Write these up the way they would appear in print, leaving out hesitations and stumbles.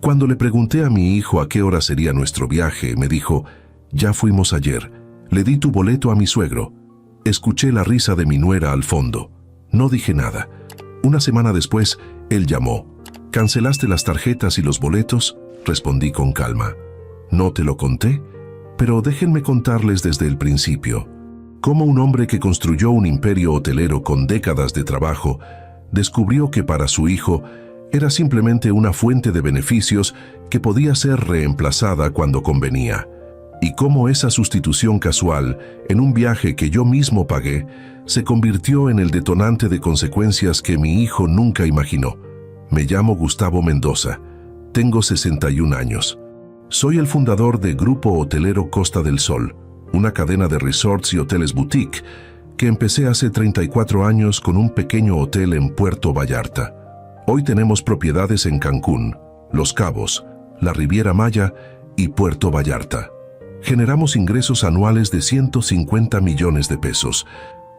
Cuando le pregunté a mi hijo a qué hora sería nuestro viaje, me dijo, «Ya fuimos ayer. Le di tu boleto a mi suegro». Escuché la risa de mi nuera al fondo. No dije nada. Una semana después, él llamó. «¿Cancelaste las tarjetas y los boletos?», respondí con calma. «No te lo conté, pero déjenme contarles desde el principio. Cómo un hombre que construyó un imperio hotelero con décadas de trabajo descubrió que para su hijo era simplemente una fuente de beneficios que podía ser reemplazada cuando convenía. Y cómo esa sustitución casual, en un viaje que yo mismo pagué, se convirtió en el detonante de consecuencias que mi hijo nunca imaginó. Me llamo Gustavo Mendoza. Tengo 61 años. Soy el fundador de Grupo Hotelero Costa del Sol, una cadena de resorts y hoteles boutique que empecé hace 34 años con un pequeño hotel en Puerto Vallarta. Hoy tenemos propiedades en Cancún, Los Cabos, la Riviera Maya y Puerto Vallarta. Generamos ingresos anuales de 150 millones de pesos.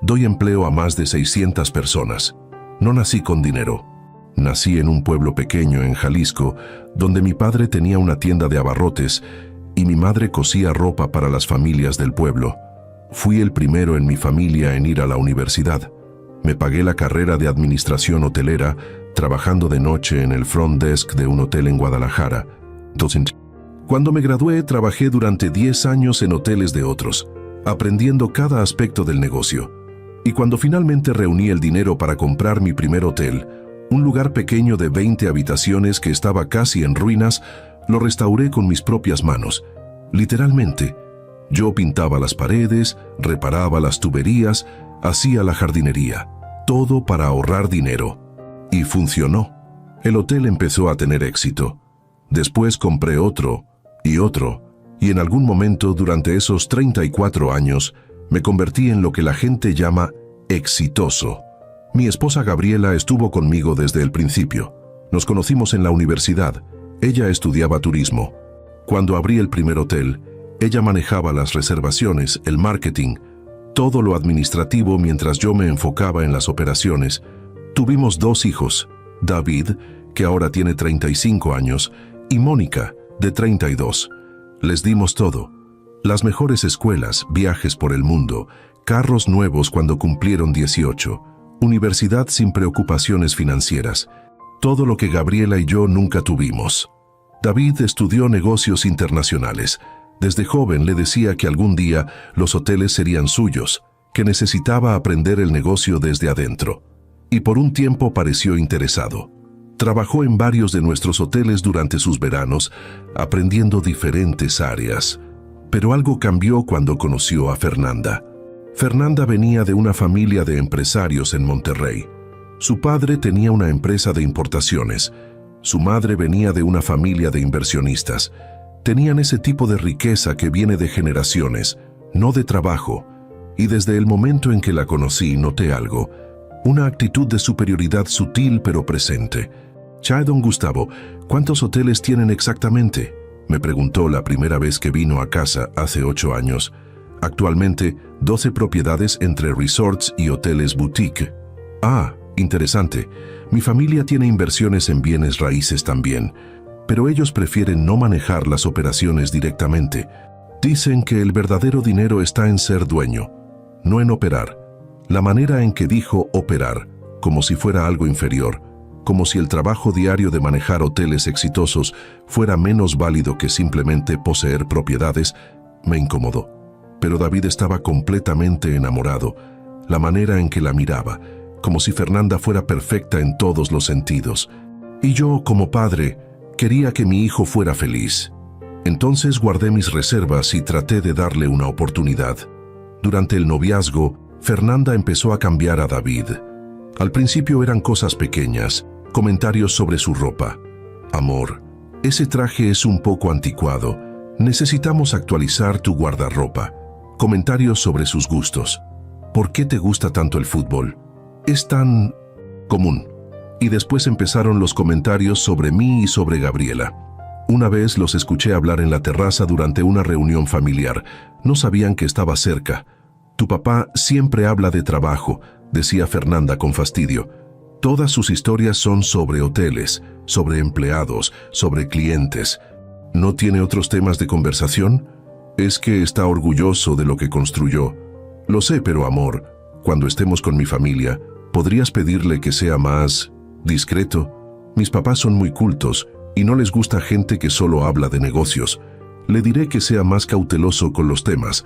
Doy empleo a más de 600 personas. No nací con dinero. Nací en un pueblo pequeño en Jalisco, donde mi padre tenía una tienda de abarrotes y mi madre cosía ropa para las familias del pueblo. Fui el primero en mi familia en ir a la universidad. Me pagué la carrera de administración hotelera, trabajando de noche en el front desk de un hotel en Guadalajara. Cuando me gradué, trabajé durante 10 años en hoteles de otros, aprendiendo cada aspecto del negocio. Y cuando finalmente reuní el dinero para comprar mi primer hotel, un lugar pequeño de 20 habitaciones que estaba casi en ruinas, lo restauré con mis propias manos. Literalmente, yo pintaba las paredes, reparaba las tuberías, hacía la jardinería, todo para ahorrar dinero. Y funcionó. El hotel empezó a tener éxito. Después compré otro, y en algún momento durante esos 34 años me convertí en lo que la gente llama exitoso. Mi esposa Gabriela estuvo conmigo desde el principio. Nos conocimos en la universidad. Ella estudiaba turismo. Cuando abrí el primer hotel, ella manejaba las reservaciones, el marketing, todo lo administrativo mientras yo me enfocaba en las operaciones. Tuvimos 2 hijos, David, que ahora tiene 35 años, y Mónica, de 32. Les dimos todo. Las mejores escuelas, viajes por el mundo, carros nuevos cuando cumplieron 18, universidad sin preocupaciones financieras. Todo lo que Gabriela y yo nunca tuvimos. David estudió negocios internacionales. Desde joven le decía que algún día los hoteles serían suyos, que necesitaba aprender el negocio desde adentro. Y por un tiempo pareció interesado. Trabajó en varios de nuestros hoteles durante sus veranos, aprendiendo diferentes áreas. Pero algo cambió cuando conoció a Fernanda. Fernanda venía de una familia de empresarios en Monterrey. Su padre tenía una empresa de importaciones. Su madre venía de una familia de inversionistas. Tenían ese tipo de riqueza que viene de generaciones, no de trabajo. Y desde el momento en que la conocí noté algo, una actitud de superioridad sutil pero presente. «Don Gustavo, ¿cuántos hoteles tienen exactamente?», me preguntó la primera vez que vino a casa hace 8 años. «Actualmente, 12 propiedades entre resorts y hoteles boutique». «Ah, interesante. Mi familia tiene inversiones en bienes raíces también, pero ellos prefieren no manejar las operaciones directamente. Dicen que el verdadero dinero está en ser dueño, no en operar». La manera en que dijo operar, como si fuera algo inferior, como si el trabajo diario de manejar hoteles exitosos fuera menos válido que simplemente poseer propiedades, me incomodó. Pero David estaba completamente enamorado, la manera en que la miraba, como si Fernanda fuera perfecta en todos los sentidos. Y yo, como padre, quería que mi hijo fuera feliz. Entonces guardé mis reservas y traté de darle una oportunidad. Durante el noviazgo, Fernanda empezó a cambiar a David. Al principio eran cosas pequeñas, comentarios sobre su ropa. «Amor, ese traje es un poco anticuado. Necesitamos actualizar tu guardarropa». Comentarios sobre sus gustos. «¿Por qué te gusta tanto el fútbol? Es tan común». Y después empezaron los comentarios sobre mí y sobre Gabriela. Una vez los escuché hablar en la terraza durante una reunión familiar. No sabían que estaba cerca. «Tu papá siempre habla de trabajo», decía Fernanda con fastidio. «Todas sus historias son sobre hoteles. sobre empleados, sobre clientes. ¿No tiene otros temas de conversación? Es que está orgulloso de lo que construyó. Lo sé, pero amor, cuando estemos con mi familia, ¿podrías pedirle que sea más discreto? Mis papás son muy cultos y no les gusta gente que solo habla de negocios. Le diré que sea más cauteloso con los temas.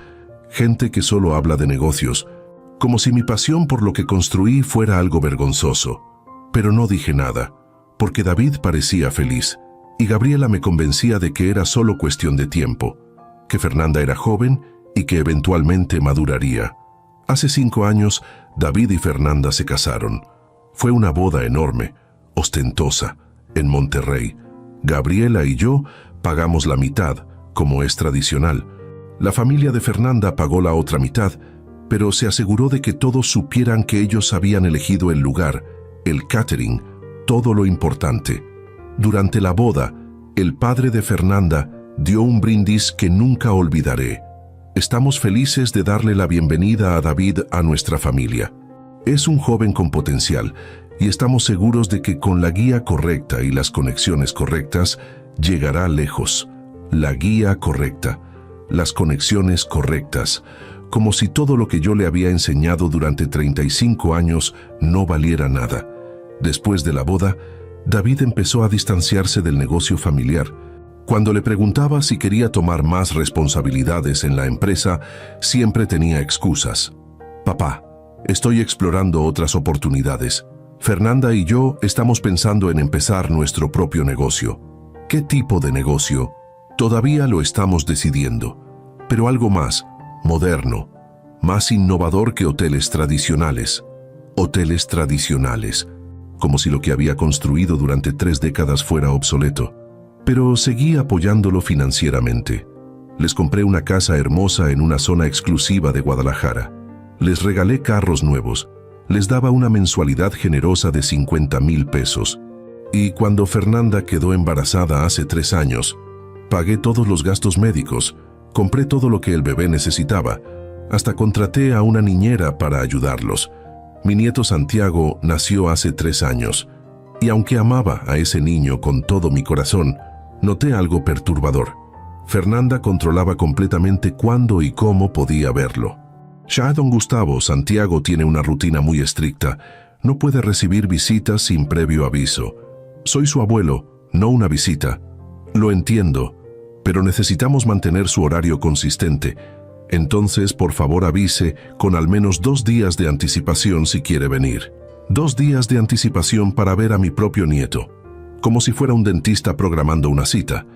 Gente que solo habla de negocios. Como si mi pasión por lo que construí fuera algo vergonzoso. Pero no dije nada, porque David parecía feliz, y Gabriela me convencía de que era solo cuestión de tiempo, que Fernanda era joven y que eventualmente maduraría. Hace 5 años, David y Fernanda se casaron. Fue una boda enorme, ostentosa, en Monterrey. Gabriela y yo pagamos la mitad, como es tradicional. La familia de Fernanda pagó la otra mitad, pero se aseguró de que todos supieran que ellos habían elegido el lugar, el catering, todo lo importante. Durante la boda, el padre de Fernanda dio un brindis que nunca olvidaré. Estamos felices de darle la bienvenida a David a nuestra familia. Es un joven con potencial y estamos seguros de que con la guía correcta y las conexiones correctas llegará lejos. La guía correcta, las conexiones correctas, como si todo lo que yo le había enseñado durante 35 años no valiera nada. Después de la boda, David empezó a distanciarse del negocio familiar. Cuando le preguntaba si quería tomar más responsabilidades en la empresa, siempre tenía excusas. Papá, estoy explorando otras oportunidades. Fernanda y yo estamos pensando en empezar nuestro propio negocio. ¿Qué tipo de negocio? Todavía lo estamos decidiendo, pero algo más moderno, más innovador que hoteles tradicionales. Hoteles tradicionales, como si lo que había construido durante 3 décadas fuera obsoleto. Pero seguí apoyándolo financieramente. Les compré una casa hermosa en una zona exclusiva de Guadalajara. Les regalé carros nuevos. Les daba una mensualidad generosa de 50,000 pesos. Y cuando Fernanda quedó embarazada hace 3 años, pagué todos los gastos médicos, compré todo lo que el bebé necesitaba, hasta contraté a una niñera para ayudarlos. Mi nieto Santiago nació hace 3 años, y aunque amaba a ese niño con todo mi corazón, noté algo perturbador. Fernanda controlaba completamente cuándo y cómo podía verlo. Ya don Gustavo, Santiago tiene una rutina muy estricta. No puede recibir visitas sin previo aviso. Soy su abuelo, no una visita. Lo entiendo, pero necesitamos mantener su horario consistente. Entonces, por favor, avise con al menos 2 días de anticipación si quiere venir. 2 días de anticipación para ver a mi propio nieto, como si fuera un dentista programando una cita.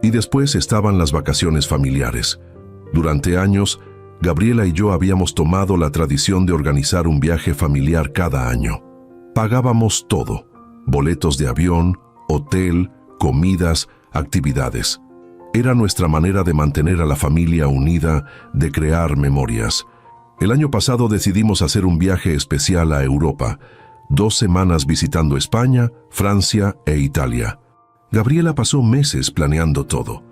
Y después estaban las vacaciones familiares. Durante años, Gabriela y yo habíamos tomado la tradición de organizar un viaje familiar cada año. Pagábamos todo: boletos de avión, hotel, comidas, actividades. Era nuestra manera de mantener a la familia unida, de crear memorias. El año pasado decidimos hacer un viaje especial a Europa, 2 semanas visitando España, Francia e Italia. Gabriela pasó meses planeando todo.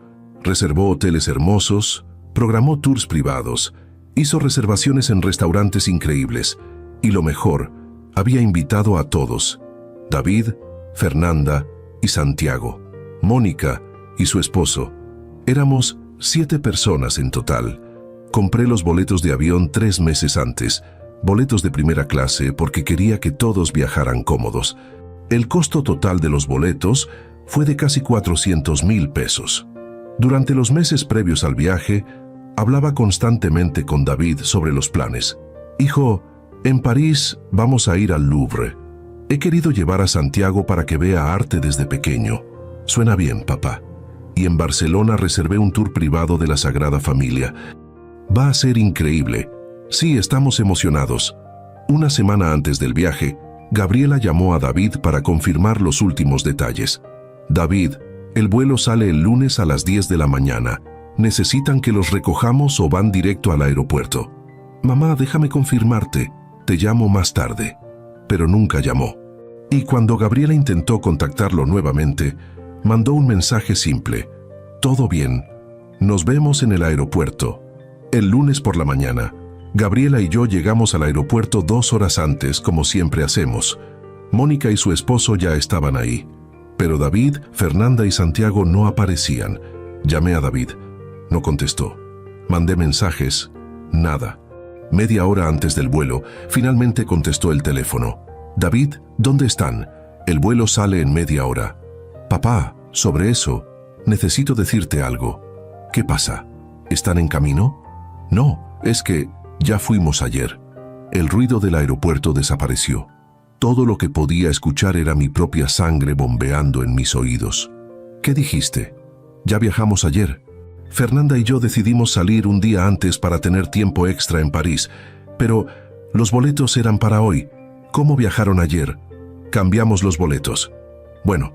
Reservó hoteles hermosos, programó tours privados, hizo reservaciones en restaurantes increíbles y lo mejor, había invitado a todos: David, Fernanda y Santiago, Mónica y su esposo. Éramos 7 personas en total. Compré los boletos de avión 3 meses antes, boletos de primera clase porque quería que todos viajaran cómodos. El costo total de los boletos fue de casi 400,000 pesos. Durante los meses previos al viaje, hablaba constantemente con David sobre los planes. Hijo, en París vamos a ir al Louvre. He querido llevar a Santiago para que vea arte desde pequeño. Suena bien, papá. Y en Barcelona reservé un tour privado de la Sagrada Familia. Va a ser increíble. Sí, estamos emocionados. Una semana antes del viaje, Gabriela llamó a David para confirmar los últimos detalles. David, el vuelo sale el lunes a las 10 de la mañana. ¿Necesitan que los recojamos o van directo al aeropuerto? Mamá, déjame confirmarte. Te llamo más tarde. Pero nunca llamó. Y cuando Gabriela intentó contactarlo nuevamente, mandó un mensaje simple: todo bien, nos vemos en el aeropuerto. El lunes por la mañana, Gabriela y yo llegamos al aeropuerto 2 horas antes, como siempre hacemos. Mónica y su esposo ya estaban ahí. Pero David, Fernanda y Santiago no aparecían. Llamé a David. No contestó. Mandé mensajes. Nada. Media hora antes del vuelo, finalmente contestó el teléfono. David, ¿dónde están? El vuelo sale en media hora. Papá, sobre eso, necesito decirte algo. ¿Qué pasa? ¿Están en camino? No, es que ya fuimos ayer. El ruido del aeropuerto desapareció. Todo lo que podía escuchar era mi propia sangre bombeando en mis oídos. ¿Qué dijiste? Ya viajamos ayer. Fernanda y yo decidimos salir un día antes para tener tiempo extra en París, pero los boletos eran para hoy. ¿Cómo viajaron ayer? Cambiamos los boletos. Bueno,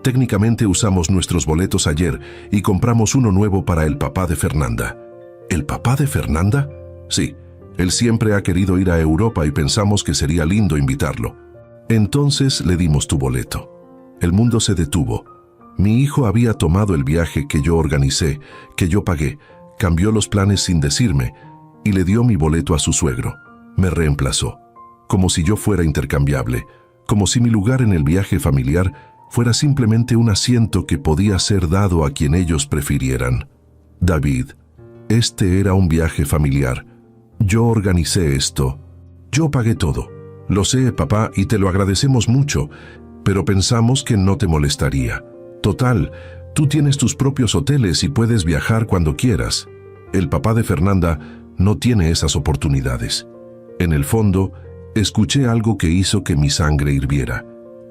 técnicamente usamos nuestros boletos ayer y compramos uno nuevo para el papá de Fernanda. ¿El papá de Fernanda? Sí, él siempre ha querido ir a Europa y pensamos que sería lindo invitarlo. Entonces le dimos tu boleto. El mundo se detuvo. Mi hijo había tomado el viaje que yo organicé, que yo pagué, cambió los planes sin decirme y le dio mi boleto a su suegro. Me reemplazó, como si yo fuera intercambiable, como si mi lugar en el viaje familiar fuera simplemente un asiento que podía ser dado a quien ellos prefirieran. David, este era un viaje familiar. Yo organicé esto. Yo pagué todo. Lo sé, papá, y te lo agradecemos mucho, pero pensamos que no te molestaría. Total, tú tienes tus propios hoteles y puedes viajar cuando quieras. El papá de Fernanda no tiene esas oportunidades. En el fondo, escuché algo que hizo que mi sangre hirviera.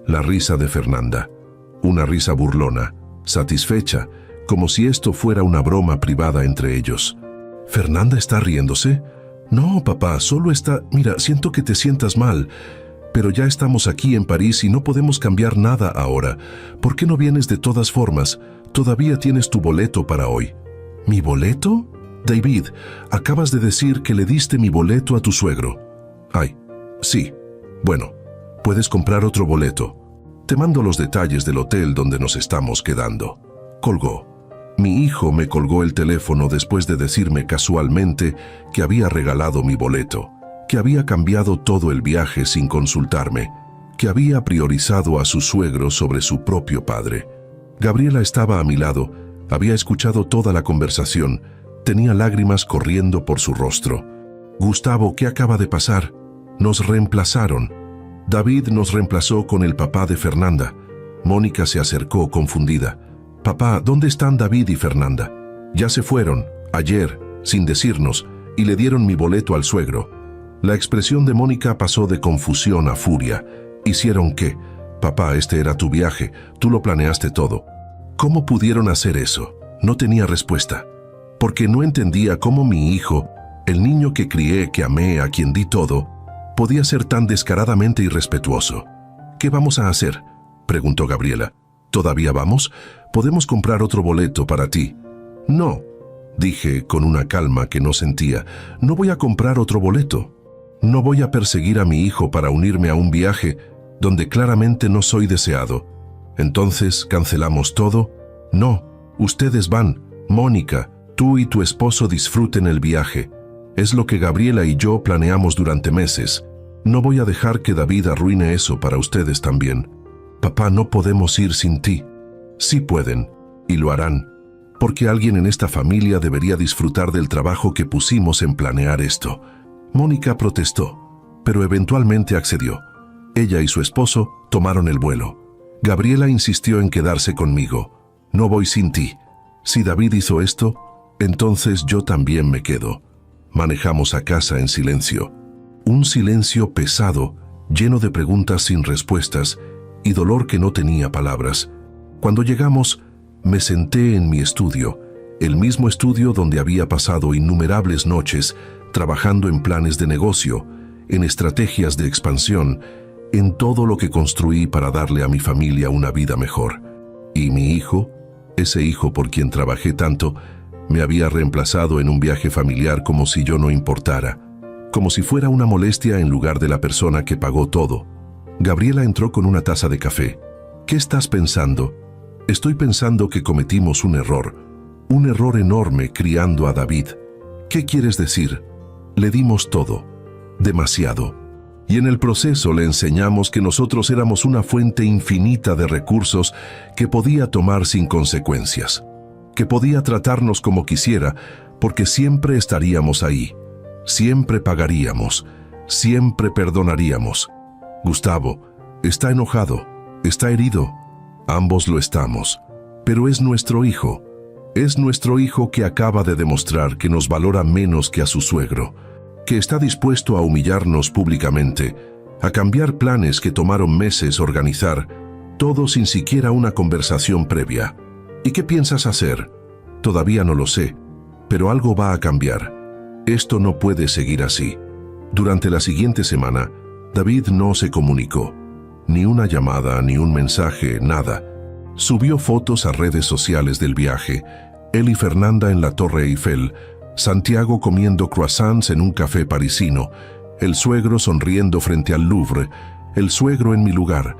La risa de Fernanda. Una risa burlona, satisfecha, como si esto fuera una broma privada entre ellos. ¿Fernanda está riéndose? No, papá, solo está... Mira, siento que te sientas mal, pero ya estamos aquí en París y no podemos cambiar nada ahora. ¿Por qué no vienes de todas formas? Todavía tienes tu boleto para hoy. ¿Mi boleto? David, acabas de decir que le diste mi boleto a tu suegro. Ay, sí. Bueno, puedes comprar otro boleto. Te mando los detalles del hotel donde nos estamos quedando. Colgó. Mi hijo me colgó el teléfono después de decirme casualmente que había regalado mi boleto, que había cambiado todo el viaje sin consultarme, que había priorizado a su suegro sobre su propio padre. Gabriela estaba a mi lado, había escuchado toda la conversación, tenía lágrimas corriendo por su rostro. Gustavo, ¿qué acaba de pasar? Nos reemplazaron. David nos reemplazó con el papá de Fernanda. Mónica se acercó confundida. Papá, ¿dónde están David y Fernanda? Ya se fueron, ayer, sin decirnos, y le dieron mi boleto al suegro. La expresión de Mónica pasó de confusión a furia. ¿Hicieron qué? Papá, este era tu viaje, tú lo planeaste todo. ¿Cómo pudieron hacer eso? No tenía respuesta. Porque no entendía cómo mi hijo, el niño que crié, que amé, a quien di todo, podía ser tan descaradamente irrespetuoso. ¿Qué vamos a hacer?, preguntó Gabriela. ¿Todavía vamos? Podemos comprar otro boleto para ti. No, dije con una calma que no sentía. No voy a comprar otro boleto. No voy a perseguir a mi hijo para unirme a un viaje donde claramente no soy deseado. Entonces, ¿cancelamos todo? No, ustedes van. Mónica, tú y tu esposo disfruten el viaje. Es lo que Gabriela y yo planeamos durante meses. No voy a dejar que David arruine eso para ustedes también. Papá, no podemos ir sin ti. Sí pueden, y lo harán, porque alguien en esta familia debería disfrutar del trabajo que pusimos en planear esto. Mónica protestó, pero eventualmente accedió. Ella y su esposo tomaron el vuelo. Gabriela insistió en quedarse conmigo. No voy sin ti. Si David hizo esto, entonces yo también me quedo. Manejamos a casa en silencio. Un silencio pesado, lleno de preguntas sin respuestas y dolor que no tenía palabras. Cuando llegamos, me senté en mi estudio, el mismo estudio donde había pasado innumerables noches trabajando en planes de negocio, en estrategias de expansión, en todo lo que construí para darle a mi familia una vida mejor. Y mi hijo, ese hijo por quien trabajé tanto, me había reemplazado en un viaje familiar como si yo no importara, como si fuera una molestia en lugar de la persona que pagó todo. Gabriela entró con una taza de café. ¿Qué estás pensando? Estoy pensando que cometimos un error enorme criando a David. ¿Qué quieres decir? Le dimos todo, demasiado. Y en el proceso le enseñamos que nosotros éramos una fuente infinita de recursos que podía tomar sin consecuencias, que podía tratarnos como quisiera, porque siempre estaríamos ahí, siempre pagaríamos, siempre perdonaríamos. Gustavo está enojado, está herido, ambos lo estamos, pero es nuestro hijo que acaba de demostrar que nos valora menos que a su suegro, que está dispuesto a humillarnos públicamente, a cambiar planes que tomaron meses organizar, todo sin siquiera una conversación previa. ¿Y qué piensas hacer? Todavía no lo sé, pero algo va a cambiar. Esto no puede seguir así. Durante la siguiente semana, David no se comunicó. Ni una llamada, ni un mensaje, nada. Subió fotos a redes sociales del viaje, él y Fernanda en la Torre Eiffel, Santiago comiendo croissants en un café parisino, el suegro sonriendo frente al Louvre, el suegro en mi lugar,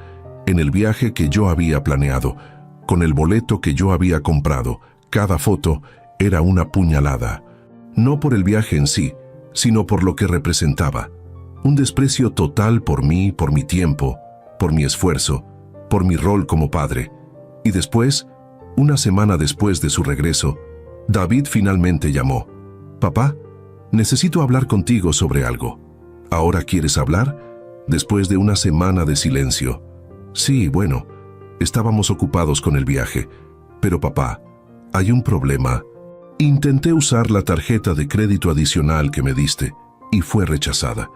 en el viaje que yo había planeado, con el boleto que yo había comprado. Cada foto era una puñalada. No por el viaje en sí, sino por lo que representaba. Un desprecio total por mí, por mi tiempo, por mi esfuerzo, por mi rol como padre. Y después, una semana después de su regreso, David finalmente llamó. «Papá, necesito hablar contigo sobre algo». «¿Ahora quieres hablar?» Después de una semana de silencio. «Sí, bueno, estábamos ocupados con el viaje. Pero papá, hay un problema. Intenté usar la tarjeta de crédito adicional que me diste y fue rechazada.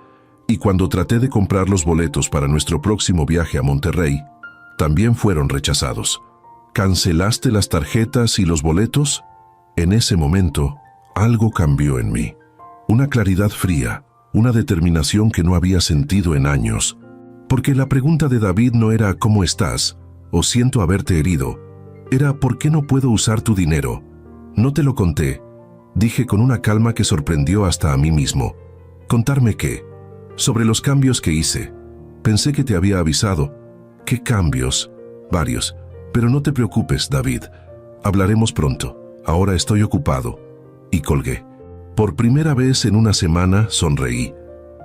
Y cuando traté de comprar los boletos para nuestro próximo viaje a Monterrey, también fueron rechazados. ¿Cancelaste las tarjetas y los boletos?» En ese momento, algo cambió en mí. Una claridad fría, una determinación que no había sentido en años. Porque la pregunta de David no era «¿Cómo estás?» o «Siento haberte herido». Era «¿Por qué no puedo usar tu dinero?» «No te lo conté», dije con una calma que sorprendió hasta a mí mismo. «¿Contarme qué?» «Sobre los cambios que hice. Pensé que te había avisado». «¿Qué cambios?» «Varios. Pero no te preocupes, David. Hablaremos pronto. Ahora estoy ocupado». Y colgué. Por primera vez en una semana sonreí.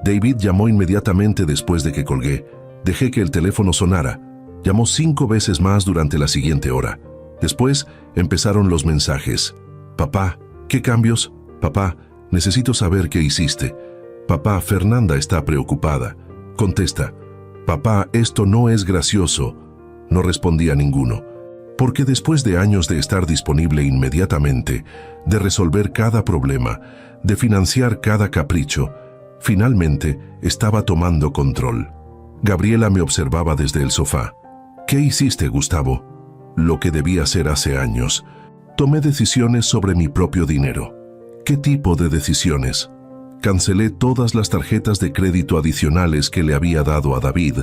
David llamó inmediatamente después de que colgué. Dejé que el teléfono sonara. Llamó 5 veces más durante la siguiente hora. Después empezaron los mensajes. «Papá, ¿qué cambios? Papá, necesito saber qué hiciste. Papá, Fernanda está preocupada. Contesta. Papá, esto no es gracioso». No respondía ninguno. Porque después de años de estar disponible inmediatamente, de resolver cada problema, de financiar cada capricho, finalmente estaba tomando control. Gabriela me observaba desde el sofá. «¿Qué hiciste, Gustavo?» «Lo que debía hacer hace años. Tomé decisiones sobre mi propio dinero». «¿Qué tipo de decisiones?» Cancelé todas las tarjetas de crédito adicionales que le había dado a David.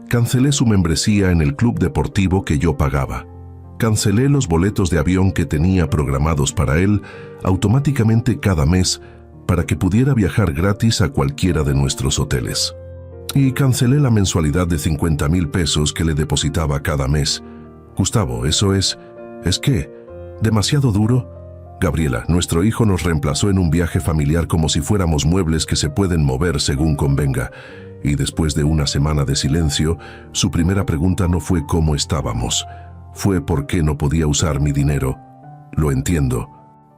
Cancelé su membresía en el club deportivo que yo pagaba. Cancelé los boletos de avión que tenía programados para él automáticamente cada mes para que pudiera viajar gratis a cualquiera de nuestros hoteles. Y cancelé la mensualidad de 50,000 pesos que le depositaba cada mes. Gustavo, ¿eso es qué? ¿Demasiado duro? Gabriela, nuestro hijo nos reemplazó en un viaje familiar como si fuéramos muebles que se pueden mover según convenga. Y después de una semana de silencio, su primera pregunta no fue cómo estábamos. Fue por qué no podía usar mi dinero. Lo entiendo.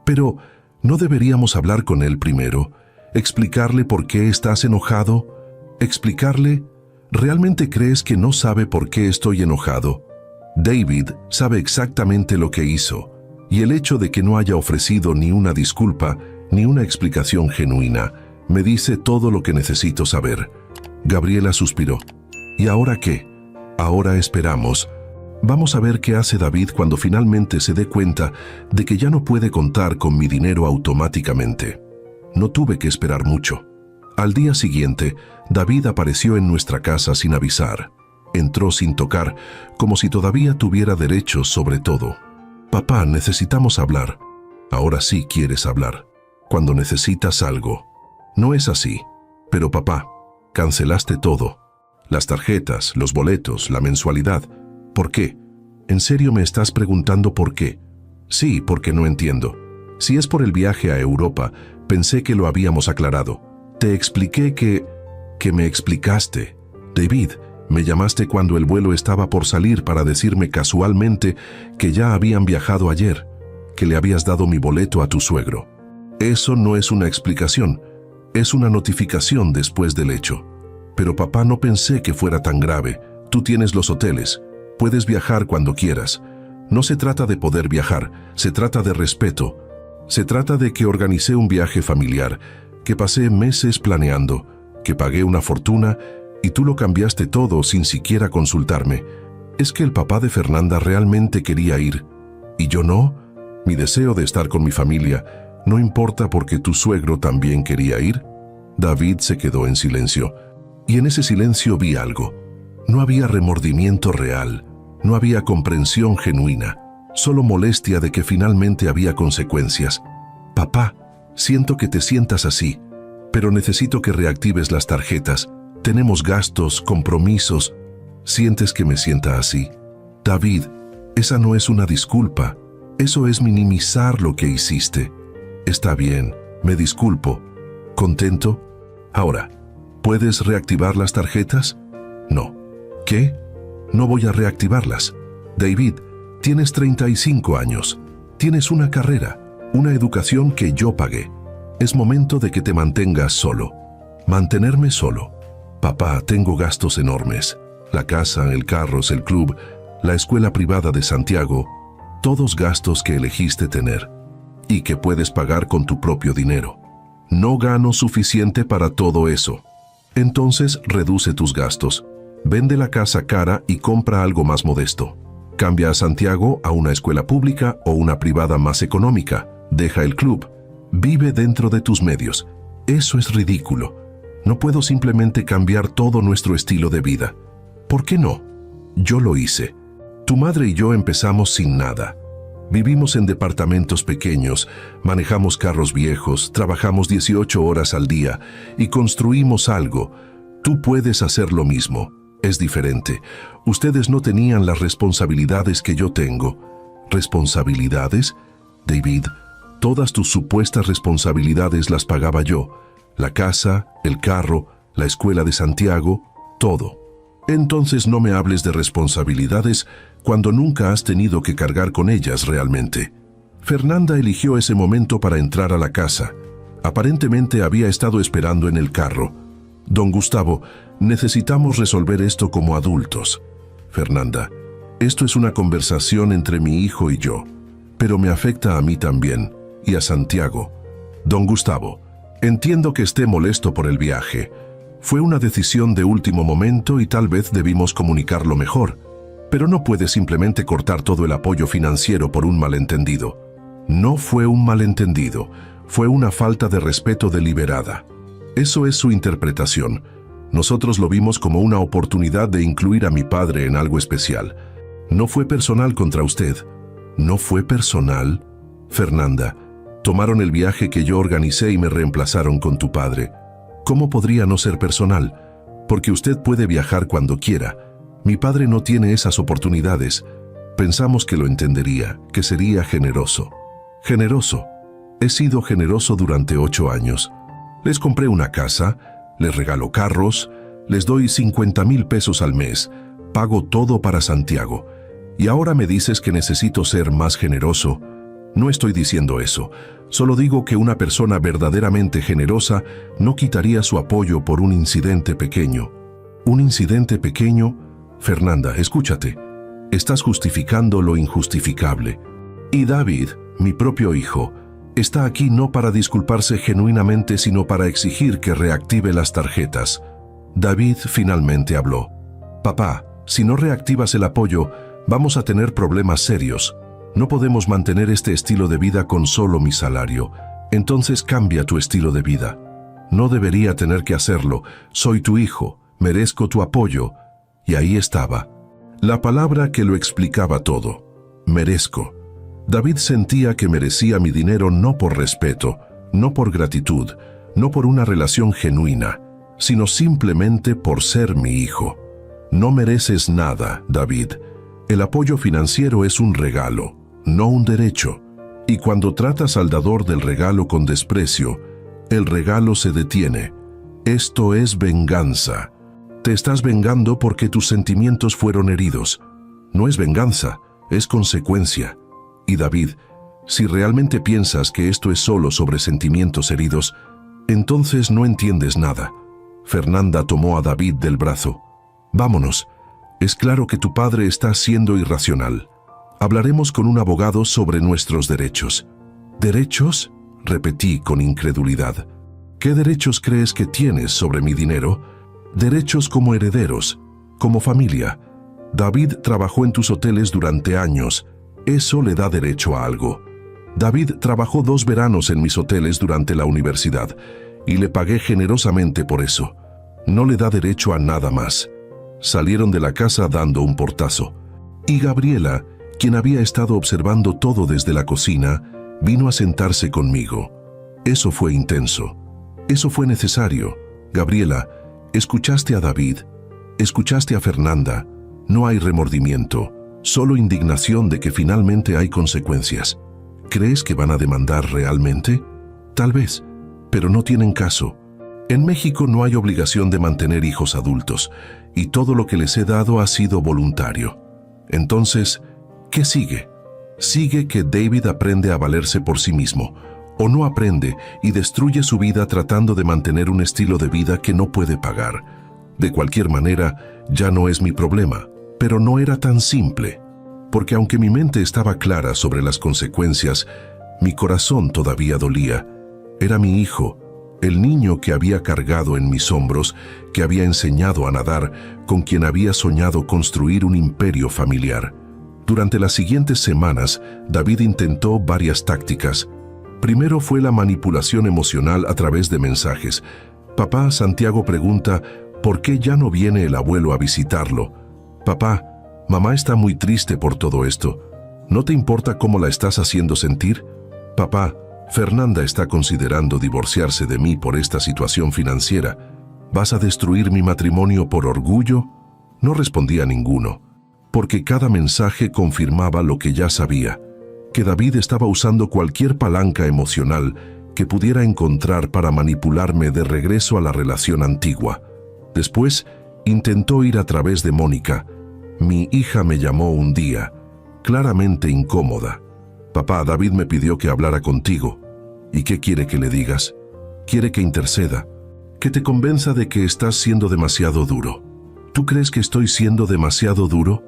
Pero, ¿no deberíamos hablar con él primero? ¿Explicarle por qué estás enojado? ¿Explicarle? ¿Realmente crees que no sabe por qué estoy enojado? David sabe exactamente lo que hizo. Y el hecho de que no haya ofrecido ni una disculpa, ni una explicación genuina, me dice todo lo que necesito saber. Gabriela suspiró. ¿Y ahora qué? Ahora esperamos. Vamos a ver qué hace David cuando finalmente se dé cuenta de que ya no puede contar con mi dinero automáticamente. No tuve que esperar mucho. Al día siguiente, David apareció en nuestra casa sin avisar. Entró sin tocar, como si todavía tuviera derechos sobre todo. «Papá, necesitamos hablar». «Ahora sí quieres hablar. Cuando necesitas algo». «No es así. Pero papá, cancelaste todo. Las tarjetas, los boletos, la mensualidad. ¿Por qué? ¿En serio me estás preguntando por qué?» «Sí, porque no entiendo. Si es por el viaje a Europa, pensé que lo habíamos aclarado. Te expliqué que...» que me explicaste. David, me llamaste cuando el vuelo estaba por salir para decirme casualmente que ya habían viajado ayer, que le habías dado mi boleto a tu suegro. Eso no es una explicación, es una notificación después del hecho. Pero papá, no pensé que fuera tan grave. Tú tienes los hoteles, puedes viajar cuando quieras. No se trata de poder viajar, se trata de respeto. Se trata de que organicé un viaje familiar, que pasé meses planeando, que pagué una fortuna y tú lo cambiaste todo sin siquiera consultarme. ¿Es que el papá de Fernanda realmente quería ir y yo no? Mi deseo de estar con mi familia no importa porque tu suegro también quería ir. David se quedó en silencio y en ese silencio vi algo. No había remordimiento real, no había comprensión genuina, solo molestia de que finalmente había consecuencias. Papá, siento que te sientas así, pero necesito que reactives las tarjetas. Tenemos gastos, compromisos. ¿Sientes que me sienta así? David, esa no es una disculpa. Eso es minimizar lo que hiciste. Está bien, me disculpo. ¿Contento? Ahora, ¿puedes reactivar las tarjetas? No. ¿Qué? No voy a reactivarlas. David, tienes 35 años. Tienes una carrera, una educación que yo pagué. Es momento de que te mantengas solo. Mantenerme solo. Papá, tengo gastos enormes. La casa, el carro, el club, la escuela privada de Santiago. Todos gastos que elegiste tener y que puedes pagar con tu propio dinero. No gano suficiente para todo eso. Entonces reduce tus gastos. Vende la casa cara y compra algo más modesto. Cambia a Santiago a una escuela pública o una privada más económica. Deja el club. Vive dentro de tus medios. Eso es ridículo. No puedo simplemente cambiar todo nuestro estilo de vida. ¿Por qué no? Yo lo hice. Tu madre y yo empezamos sin nada. Vivimos en departamentos pequeños, manejamos carros viejos, trabajamos 18 horas al día y construimos algo. Tú puedes hacer lo mismo. Es diferente. Ustedes no tenían las responsabilidades que yo tengo. ¿Responsabilidades? David, todas tus supuestas responsabilidades las pagaba yo. La casa, el carro, la escuela de Santiago, todo. Entonces no me hables de responsabilidades cuando nunca has tenido que cargar con ellas realmente. Fernanda eligió ese momento para entrar a la casa. Aparentemente había estado esperando en el carro. Don Gustavo, necesitamos resolver esto como adultos. Fernanda, esto es una conversación entre mi hijo y yo, pero me afecta a mí también, y a Santiago. Don Gustavo, entiendo que esté molesto por el viaje. Fue una decisión de último momento y tal vez debimos comunicarlo mejor, pero no puede simplemente cortar todo el apoyo financiero por un malentendido. No fue un malentendido, fue una falta de respeto deliberada. Eso es su interpretación. Nosotros lo vimos como una oportunidad de incluir a mi padre en algo especial. No fue personal contra usted. ¿No fue personal? Fernanda, tomaron el viaje que yo organicé y me reemplazaron con tu padre. ¿Cómo podría no ser personal? Porque usted puede viajar cuando quiera. Mi padre no tiene esas oportunidades. Pensamos que lo entendería, que sería generoso. Generoso. He sido generoso durante 8 años. Les compré una casa, les regalo carros, les doy 50,000 pesos al mes, pago todo para Santiago. Y ahora me dices que necesito ser más generoso. No estoy diciendo eso. Solo digo que una persona verdaderamente generosa no quitaría su apoyo por un incidente pequeño. ¿Un incidente pequeño? Fernanda, escúchate. Estás justificando lo injustificable. Y David, mi propio hijo, está aquí no para disculparse genuinamente, sino para exigir que reactive las tarjetas. David finalmente habló. Papá, si no reactivas el apoyo, vamos a tener problemas serios. No podemos mantener este estilo de vida con solo mi salario. Entonces cambia tu estilo de vida. No debería tener que hacerlo. Soy tu hijo, merezco tu apoyo. Y ahí estaba. La palabra que lo explicaba todo. Merezco. David sentía que merecía mi dinero no por respeto, no por gratitud, no por una relación genuina, sino simplemente por ser mi hijo. No mereces nada, David. El apoyo financiero es un regalo, no un derecho. Y cuando tratas al dador del regalo con desprecio, el regalo se detiene. Esto es venganza. Te estás vengando porque tus sentimientos fueron heridos. No es venganza, es consecuencia. Y David, si realmente piensas que esto es solo sobre sentimientos heridos, entonces no entiendes nada. Fernanda tomó a David del brazo. Vámonos. Es claro que tu padre está siendo irracional. Hablaremos con un abogado sobre nuestros derechos. ¿Derechos?, repetí con incredulidad. ¿Qué derechos crees que tienes sobre mi dinero? Derechos como herederos, como familia. David trabajó en tus hoteles durante años. Eso le da derecho a algo. David trabajó 2 veranos en mis hoteles durante la universidad y le pagué generosamente por eso. No le da derecho a nada más. Salieron de la casa dando un portazo. Y Gabriela, quien había estado observando todo desde la cocina, vino a sentarse conmigo. Eso fue intenso. Eso fue necesario. Gabriela, escuchaste a David, escuchaste a Fernanda. No hay remordimiento, solo indignación de que finalmente hay consecuencias. ¿Crees que van a demandar realmente? Tal vez, pero no tienen caso. En México no hay obligación de mantener hijos adultos, y todo lo que les he dado ha sido voluntario. Entonces, ¿qué sigue? Sigue que David aprende a valerse por sí mismo, o no aprende y destruye su vida tratando de mantener un estilo de vida que no puede pagar. De cualquier manera, ya no es mi problema, pero no era tan simple, porque aunque mi mente estaba clara sobre las consecuencias, mi corazón todavía dolía. Era mi hijo, el niño que había cargado en mis hombros, que había enseñado a nadar, con quien había soñado construir un imperio familiar. Durante las siguientes semanas, David intentó varias tácticas. Primero fue la manipulación emocional a través de mensajes. Papá, Santiago pregunta, ¿por qué ya no viene el abuelo a visitarlo? Papá, mamá está muy triste por todo esto. ¿No te importa cómo la estás haciendo sentir? Papá, Fernanda está considerando divorciarse de mí por esta situación financiera. ¿Vas a destruir mi matrimonio por orgullo? No respondía ninguno, porque cada mensaje confirmaba lo que ya sabía, que David estaba usando cualquier palanca emocional que pudiera encontrar para manipularme de regreso a la relación antigua. Después, intentó ir a través de Mónica. Mi hija me llamó un día, claramente incómoda. Papá, David me pidió que hablara contigo. ¿Y qué quiere que le digas? Quiere que interceda, que te convenza de que estás siendo demasiado duro. ¿Tú crees que estoy siendo demasiado duro?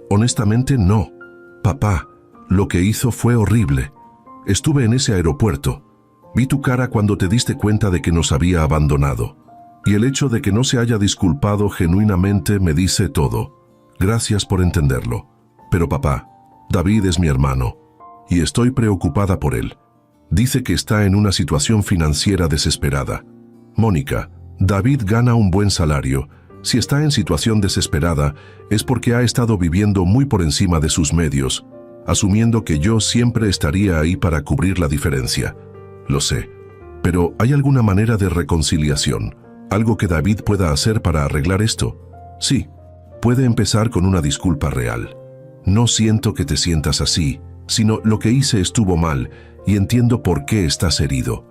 Honestamente, no. Papá, lo que hizo fue horrible. Estuve en ese aeropuerto. Vi tu cara cuando te diste cuenta de que nos había abandonado. Y el hecho de que no se haya disculpado genuinamente me dice todo. Gracias por entenderlo. Pero papá, David es mi hermano, y estoy preocupada por él. Dice que está en una situación financiera desesperada. Mónica, David gana un buen salario. Si está en situación desesperada, es porque ha estado viviendo muy por encima de sus medios, asumiendo que yo siempre estaría ahí para cubrir la diferencia. Lo sé, pero ¿hay alguna manera de reconciliación? ¿Algo que David pueda hacer para arreglar esto? Sí, puede empezar con una disculpa real. No siento que te sientas así, sino lo que hice estuvo mal y entiendo por qué estás herido.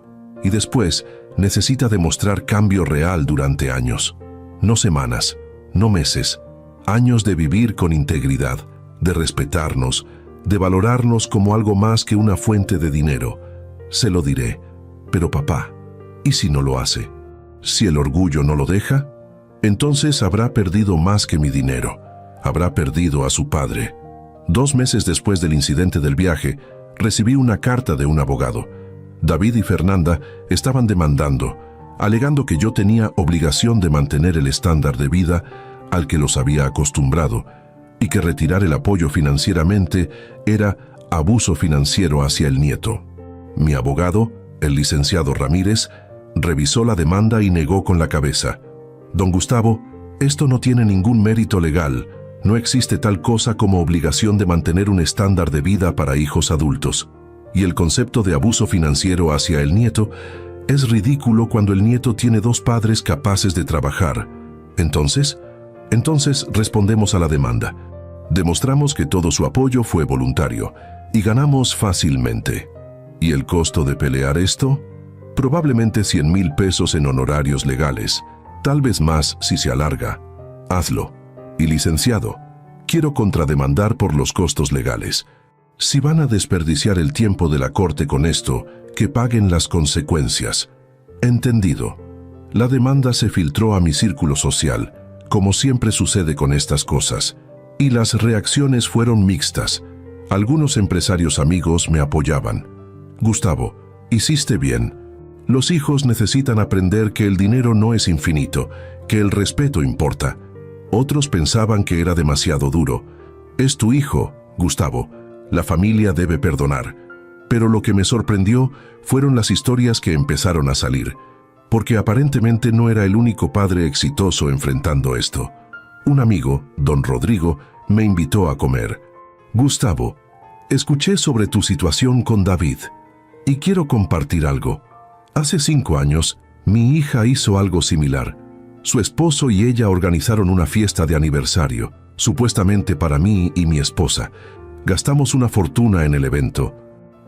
Y después, necesita demostrar cambio real durante años. No semanas, no meses, años de vivir con integridad, de respetarnos, de valorarnos como algo más que una fuente de dinero. Se lo diré, pero papá, ¿y si no lo hace? Si el orgullo no lo deja, entonces habrá perdido más que mi dinero, habrá perdido a su padre. 2 meses después del incidente del viaje, recibí una carta de un abogado. David y Fernanda estaban demandando, alegando que yo tenía obligación de mantener el estándar de vida al que los había acostumbrado y que retirar el apoyo financieramente era abuso financiero hacia el nieto. Mi abogado, el licenciado Ramírez, revisó la demanda y negó con la cabeza. Don Gustavo, esto no tiene ningún mérito legal. No existe tal cosa como obligación de mantener un estándar de vida para hijos adultos. Y el concepto de abuso financiero hacia el nieto es ridículo cuando el nieto tiene 2 padres capaces de trabajar. Entonces respondemos a la demanda. Demostramos que todo su apoyo fue voluntario y ganamos fácilmente. ¿Y el costo de pelear esto? Probablemente 100,000 pesos en honorarios legales, tal vez más si se alarga. Hazlo. Y licenciado, quiero contrademandar por los costos legales. Si van a desperdiciar el tiempo de la corte con esto, que paguen las consecuencias. Entendido. La demanda se filtró a mi círculo social, como siempre sucede con estas cosas, y las reacciones fueron mixtas. Algunos empresarios amigos me apoyaban. Gustavo, hiciste bien. Los hijos necesitan aprender que el dinero no es infinito, que el respeto importa. Otros pensaban que era demasiado duro. Es tu hijo, Gustavo. La familia debe perdonar. Pero lo que me sorprendió fueron las historias que empezaron a salir, porque aparentemente no era el único padre exitoso enfrentando esto. Un amigo, don Rodrigo, me invitó a comer. Gustavo, escuché sobre tu situación con David y quiero compartir algo. Hace 5 años, mi hija hizo algo similar. Su esposo y ella organizaron una fiesta de aniversario, supuestamente para mí y mi esposa. Gastamos una fortuna en el evento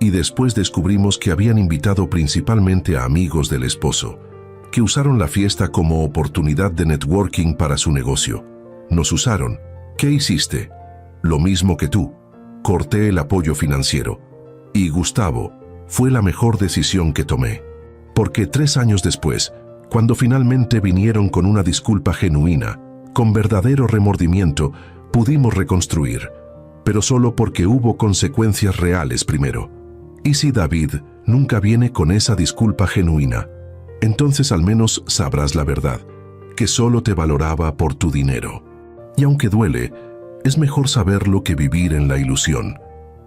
y después descubrimos que habían invitado principalmente a amigos del esposo, que usaron la fiesta como oportunidad de networking para su negocio. Nos usaron. ¿Qué hiciste? Lo mismo que tú. Corté el apoyo financiero. Y Gustavo, fue la mejor decisión que tomé. Porque 3 años después, cuando finalmente vinieron con una disculpa genuina, con verdadero remordimiento, pudimos reconstruir. Pero solo porque hubo consecuencias reales primero. ¿Y si David nunca viene con esa disculpa genuina? Entonces al menos sabrás la verdad, que solo te valoraba por tu dinero. Y aunque duele, es mejor saberlo que vivir en la ilusión.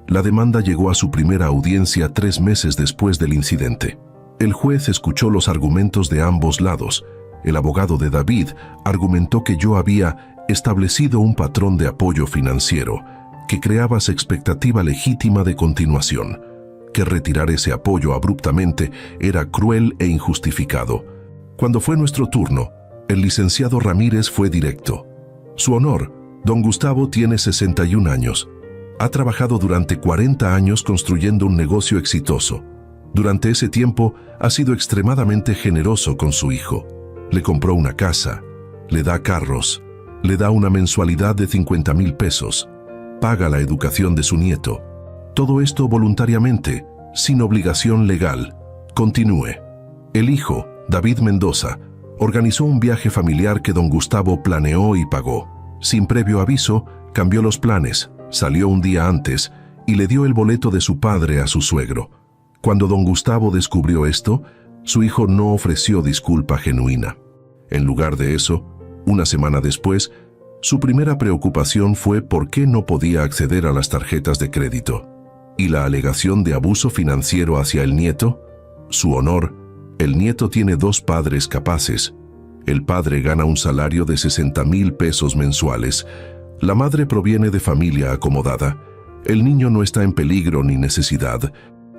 La demanda llegó a su primera audiencia 3 meses después del incidente. El juez escuchó los argumentos de ambos lados. El abogado de David argumentó que yo había establecido un patrón de apoyo financiero que creaba expectativa legítima de continuación, que retirar ese apoyo abruptamente era cruel e injustificado. Cuando fue nuestro turno, el licenciado Ramírez fue directo. Su honor, don Gustavo tiene 61 años. Ha trabajado durante 40 años construyendo un negocio exitoso. Durante ese tiempo ha sido extremadamente generoso con su hijo. Le compró una casa, le da carros, le da una mensualidad de 50,000 pesos, paga la educación de su nieto. Todo esto voluntariamente, sin obligación legal. Continúe. El hijo, David Mendoza, organizó un viaje familiar que don Gustavo planeó y pagó. Sin previo aviso, cambió los planes, salió un día antes y le dio el boleto de su padre a su suegro. Cuando don Gustavo descubrió esto, su hijo no ofreció disculpa genuina. En lugar de eso, una semana después, su primera preocupación fue por qué no podía acceder a las tarjetas de crédito. ¿Y la alegación de abuso financiero hacia el nieto? Su honor, el nieto tiene 2 padres capaces. El padre gana un salario de 60,000 pesos mensuales. La madre proviene de familia acomodada. El niño no está en peligro ni necesidad.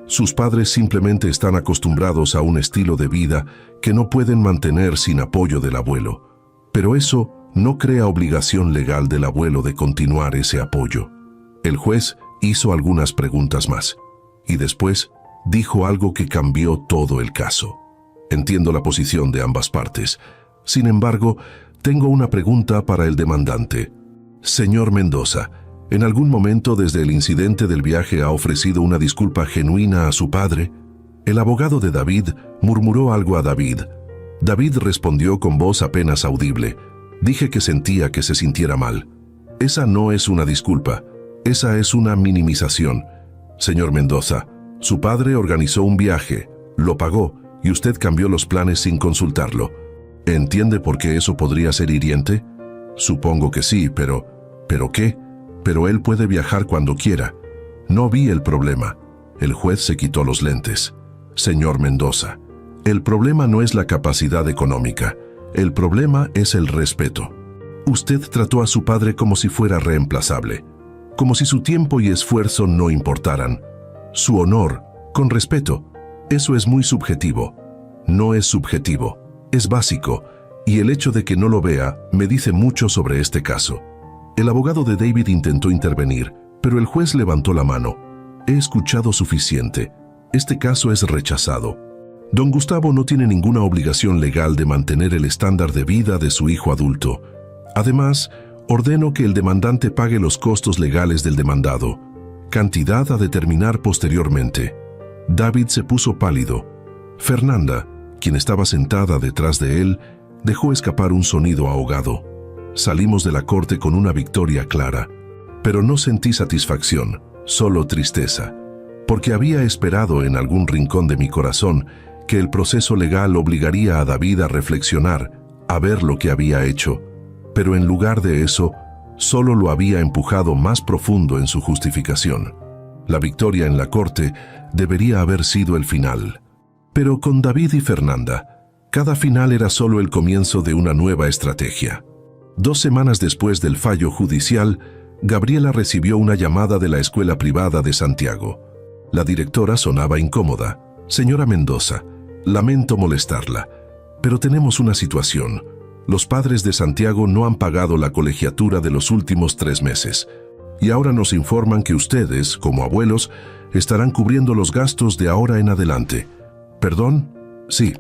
Sus padres simplemente están acostumbrados a un estilo de vida que no pueden mantener sin apoyo del abuelo. Pero eso no crea obligación legal del abuelo de continuar ese apoyo. El juez hizo algunas preguntas más y después dijo algo que cambió todo el caso. Entiendo la posición de ambas partes. Sin embargo, tengo una pregunta para el demandante. Señor Mendoza, ¿en algún momento desde el incidente del viaje ha ofrecido una disculpa genuina a su padre? El abogado de David murmuró algo a David. David respondió con voz apenas audible. Dije que sentía que se sintiera mal. Esa no es una disculpa. Esa es una minimización. Señor Mendoza, su padre organizó un viaje, lo pagó y usted cambió los planes sin consultarlo. ¿Entiende por qué eso podría ser hiriente? Supongo que sí, pero ¿qué? Pero él puede viajar cuando quiera. No vi el problema. El juez se quitó los lentes. Señor Mendoza, el problema no es la capacidad económica. El problema es el respeto. Usted trató a su padre como si fuera reemplazable, como si su tiempo y esfuerzo no importaran. Su honor, con respeto, eso es muy subjetivo. No es subjetivo, es básico, y el hecho de que no lo vea me dice mucho sobre este caso. El abogado de David intentó intervenir, pero el juez levantó la mano. He escuchado suficiente. Este caso es rechazado. Don Gustavo no tiene ninguna obligación legal de mantener el estándar de vida de su hijo adulto. Además, ordeno que el demandante pague los costos legales del demandado, cantidad a determinar posteriormente. David se puso pálido. Fernanda, quien estaba sentada detrás de él, dejó escapar un sonido ahogado. Salimos de la corte con una victoria clara, pero no sentí satisfacción, solo tristeza, porque había esperado en algún rincón de mi corazón que el proceso legal obligaría a David a reflexionar, a ver lo que había hecho, pero en lugar de eso, solo lo había empujado más profundo en su justificación. La victoria en la corte debería haber sido el final. Pero con David y Fernanda, cada final era solo el comienzo de una nueva estrategia. 2 semanas después del fallo judicial, Gabriela recibió una llamada de la escuela privada de Santiago. La directora sonaba incómoda. Señora Mendoza, lamento molestarla, pero tenemos una situación. Los padres de Santiago no han pagado la colegiatura de los últimos 3 meses. Y ahora nos informan que ustedes, como abuelos, estarán cubriendo los gastos de ahora en adelante. ¿Perdón? Sí.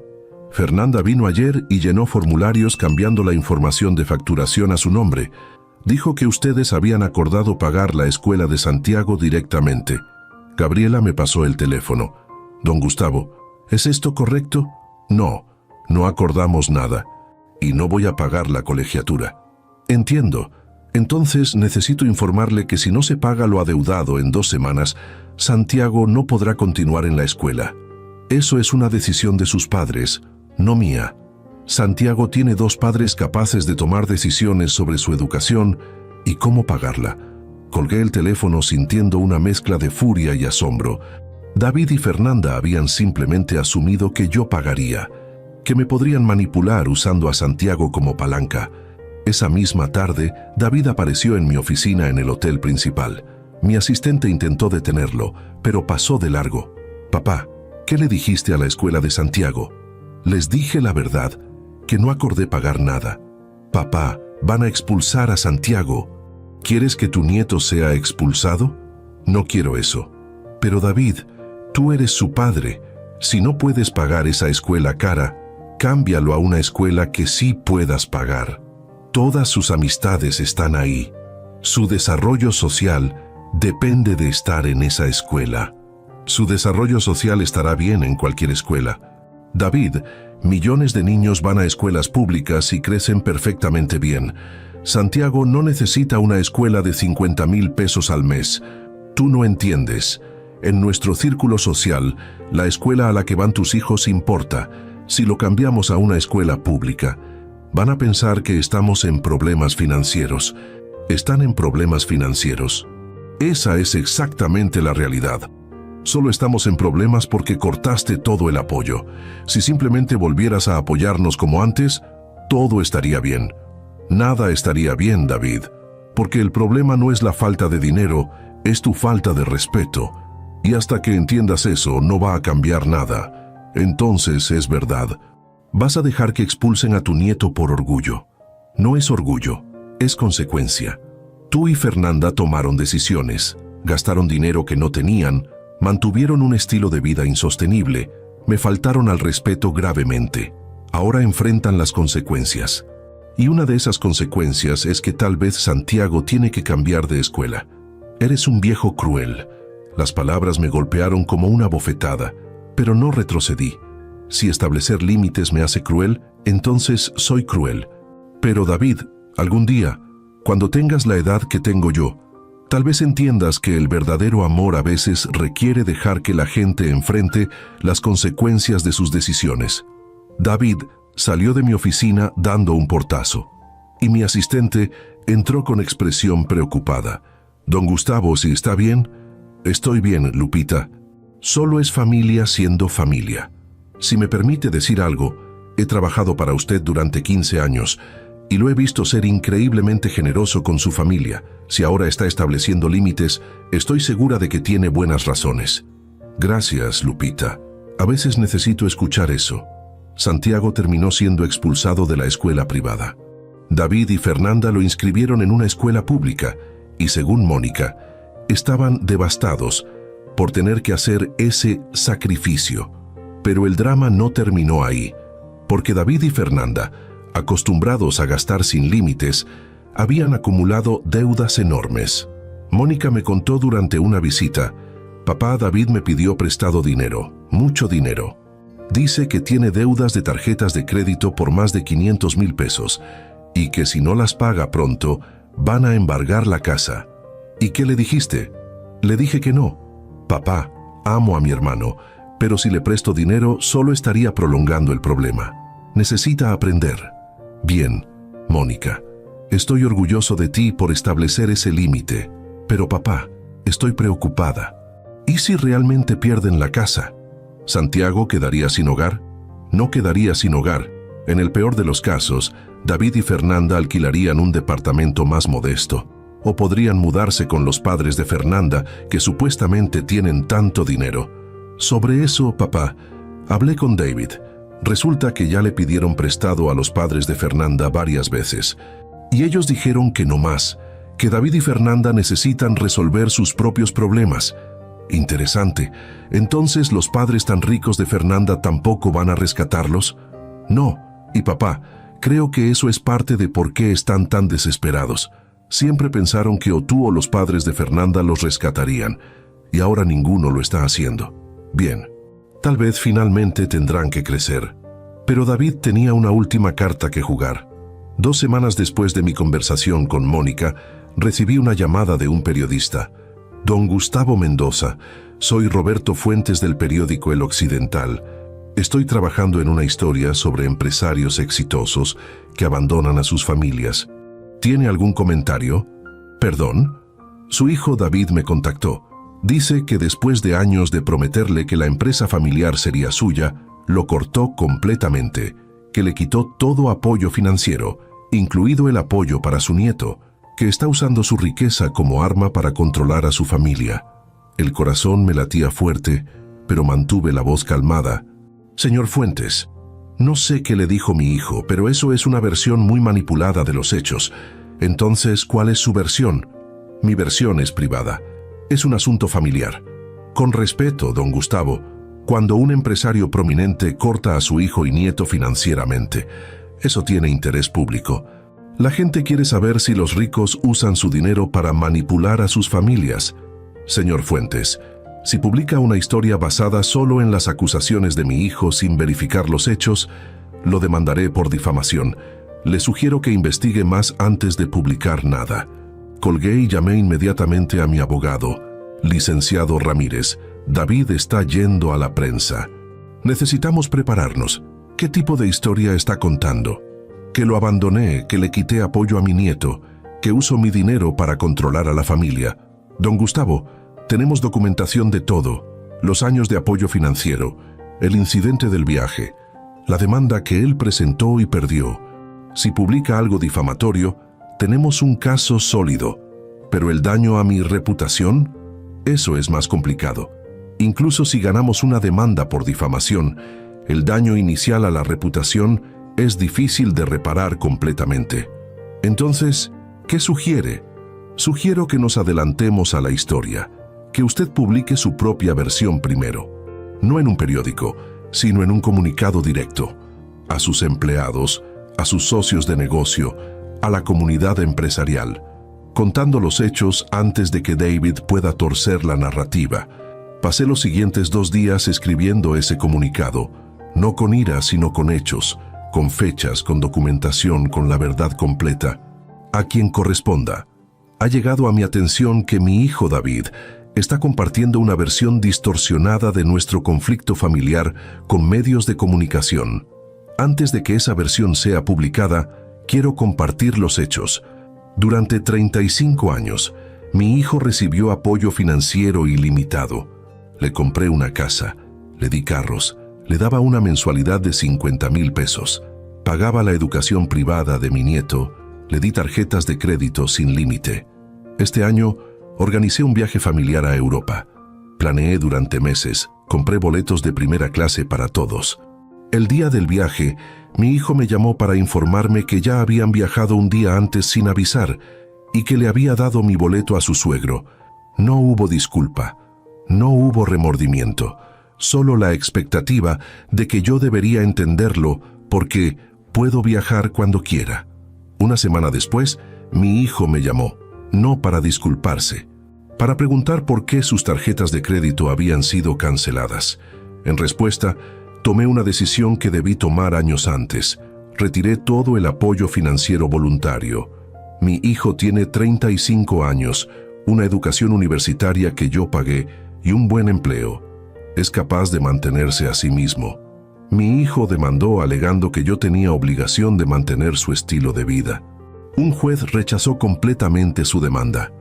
Fernanda vino ayer y llenó formularios cambiando la información de facturación a su nombre. Dijo que ustedes habían acordado pagar la escuela de Santiago directamente. Gabriela me pasó el teléfono. Don Gustavo, ¿es esto correcto? No, no acordamos nada. Y no voy a pagar la colegiatura. Entiendo. Entonces necesito informarle que si no se paga lo adeudado en 2 semanas, Santiago no podrá continuar en la escuela. Eso es una decisión de sus padres, no mía. Santiago tiene 2 padres capaces de tomar decisiones sobre su educación y cómo pagarla. Colgué el teléfono sintiendo una mezcla de furia y asombro. David y Fernanda habían simplemente asumido que yo pagaría, que me podrían manipular usando a Santiago como palanca. Esa misma tarde, David apareció en mi oficina en el hotel principal. Mi asistente intentó detenerlo, pero pasó de largo. Papá, ¿qué le dijiste a la escuela de Santiago? Les dije la verdad, que no acordé pagar nada. Papá, van a expulsar a Santiago. ¿Quieres que tu nieto sea expulsado? No quiero eso. Pero David, tú eres su padre. Si no puedes pagar esa escuela cara, cámbialo a una escuela que sí puedas pagar. Todas sus amistades están ahí. Su desarrollo social depende de estar en esa escuela. Su desarrollo social estará bien en cualquier escuela. David, millones de niños van a escuelas públicas y crecen perfectamente bien. Santiago no necesita una escuela de 50,000 pesos al mes. Tú no entiendes. En nuestro círculo social, la escuela a la que van tus hijos importa. Si lo cambiamos a una escuela pública, van a pensar que estamos en problemas financieros. ¿Están en problemas financieros? Esa es exactamente la realidad. Solo estamos en problemas porque cortaste todo el apoyo. Si simplemente volvieras a apoyarnos como antes, todo estaría bien. Nada estaría bien, David, porque el problema no es la falta de dinero, es tu falta de respeto. Y hasta que entiendas eso, no va a cambiar nada. Entonces es verdad. Vas a dejar que expulsen a tu nieto por orgullo. No es orgullo, es consecuencia. Tú y Fernanda tomaron decisiones, gastaron dinero que no tenían, mantuvieron un estilo de vida insostenible, me faltaron al respeto gravemente. Ahora enfrentan las consecuencias. Y una de esas consecuencias es que tal vez Santiago tiene que cambiar de escuela. Eres un viejo cruel. Las palabras me golpearon como una bofetada, pero no retrocedí. Si establecer límites me hace cruel, entonces soy cruel. Pero David, algún día, cuando tengas la edad que tengo yo, tal vez entiendas que el verdadero amor a veces requiere dejar que la gente enfrente las consecuencias de sus decisiones. David salió de mi oficina dando un portazo, y mi asistente entró con expresión preocupada. Don Gustavo, ¿si está bien? Estoy bien, Lupita. Solo es familia siendo familia. Si me permite decir algo, he trabajado para usted durante 15 años y lo he visto ser increíblemente generoso con su familia. Si ahora está estableciendo límites, estoy segura de que tiene buenas razones. Gracias, Lupita. A veces necesito escuchar eso. Santiago terminó siendo expulsado de la escuela privada. David y Fernanda lo inscribieron en una escuela pública y, según Mónica, estaban devastados por tener que hacer ese sacrificio. Pero el drama no terminó ahí, porque David y Fernanda, acostumbrados a gastar sin límites, habían acumulado deudas enormes. Mónica me contó durante una visita: papá David me pidió prestado dinero, mucho dinero. Dice que tiene deudas de tarjetas de crédito por más de 500,000 pesos y que si no las paga pronto, van a embargar la casa. ¿Y qué le dijiste? Le dije que no. Papá, amo a mi hermano, pero si le presto dinero solo estaría prolongando el problema. Necesita aprender. Bien, Mónica, estoy orgulloso de ti por establecer ese límite, pero papá, estoy preocupada. ¿Y si realmente pierden la casa? ¿Santiago quedaría sin hogar? No quedaría sin hogar. En el peor de los casos, David y Fernanda alquilarían un departamento más modesto, o podrían mudarse con los padres de Fernanda, que supuestamente tienen tanto dinero. Sobre eso, papá, hablé con David. Resulta que ya le pidieron prestado a los padres de Fernanda varias veces, y ellos dijeron que no más, que David y Fernanda necesitan resolver sus propios problemas. Interesante. ¿Entonces los padres tan ricos de Fernanda tampoco van a rescatarlos? No. Y papá, creo que eso es parte de por qué están tan desesperados. Siempre pensaron que o tú o los padres de Fernanda los rescatarían, y ahora ninguno lo está haciendo. Bien, tal vez finalmente tendrán que crecer. Pero David tenía una última carta que jugar. 2 semanas después de mi conversación con Mónica, recibí una llamada de un periodista. Don Gustavo Mendoza, soy Roberto Fuentes del periódico El Occidental. Estoy trabajando en una historia sobre empresarios exitosos que abandonan a sus familias. ¿Tiene algún comentario? ¿Perdón? Su hijo David me contactó. Dice que después de años de prometerle que la empresa familiar sería suya, lo cortó completamente, que le quitó todo apoyo financiero, incluido el apoyo para su nieto, que está usando su riqueza como arma para controlar a su familia. El corazón me latía fuerte, pero mantuve la voz calmada. Señor Fuentes, no sé qué le dijo mi hijo, pero eso es una versión muy manipulada de los hechos. Entonces, ¿cuál es su versión? Mi versión es privada. Es un asunto familiar. Con respeto, don Gustavo, cuando un empresario prominente corta a su hijo y nieto financieramente, eso tiene interés público. La gente quiere saber si los ricos usan su dinero para manipular a sus familias. Señor Fuentes, si publica una historia basada solo en las acusaciones de mi hijo sin verificar los hechos, lo demandaré por difamación. Le sugiero que investigue más antes de publicar nada. Colgué y llamé inmediatamente a mi abogado. Licenciado Ramírez, David está yendo a la prensa. Necesitamos prepararnos. ¿Qué tipo de historia está contando? Que lo abandoné, que le quité apoyo a mi nieto, que uso mi dinero para controlar a la familia. Don Gustavo, tenemos documentación de todo, los años de apoyo financiero, el incidente del viaje, la demanda que él presentó y perdió. Si publica algo difamatorio, tenemos un caso sólido, pero el daño a mi reputación, eso es más complicado. Incluso si ganamos una demanda por difamación, el daño inicial a la reputación es difícil de reparar completamente. Entonces, ¿qué sugiere? Sugiero que nos adelantemos a la historia, que usted publique su propia versión primero, no en un periódico, sino en un comunicado directo, a sus empleados, a sus socios de negocio, a la comunidad empresarial, contando los hechos antes de que David pueda torcer la narrativa. Pasé los siguientes 2 días escribiendo ese comunicado, no con ira, sino con hechos, con fechas, con documentación, con la verdad completa. A quien corresponda. Ha llegado a mi atención que mi hijo David está compartiendo una versión distorsionada de nuestro conflicto familiar con medios de comunicación. Antes de que esa versión sea publicada, quiero compartir los hechos. Durante 35 años, mi hijo recibió apoyo financiero ilimitado. Le compré una casa, le di carros, le daba una mensualidad de 50,000 pesos. Pagaba la educación privada de mi nieto, le di tarjetas de crédito sin límite. Este año, organicé un viaje familiar a Europa. Planeé durante meses, compré boletos de primera clase para todos. El día del viaje, mi hijo me llamó para informarme que ya habían viajado un día antes sin avisar y que le había dado mi boleto a su suegro. No hubo disculpa, no hubo remordimiento. solo la expectativa de que yo debería entenderlo porque puedo viajar cuando quiera. Una semana después, mi hijo me llamó, no para disculparse, para preguntar por qué sus tarjetas de crédito habían sido canceladas. En respuesta, tomé una decisión que debí tomar años antes. Retiré todo el apoyo financiero voluntario. Mi hijo tiene 35 años, una educación universitaria que yo pagué y un buen empleo. Es capaz de mantenerse a sí mismo. Mi hijo demandó alegando que yo tenía obligación de mantener su estilo de vida. Un juez rechazó completamente su demanda.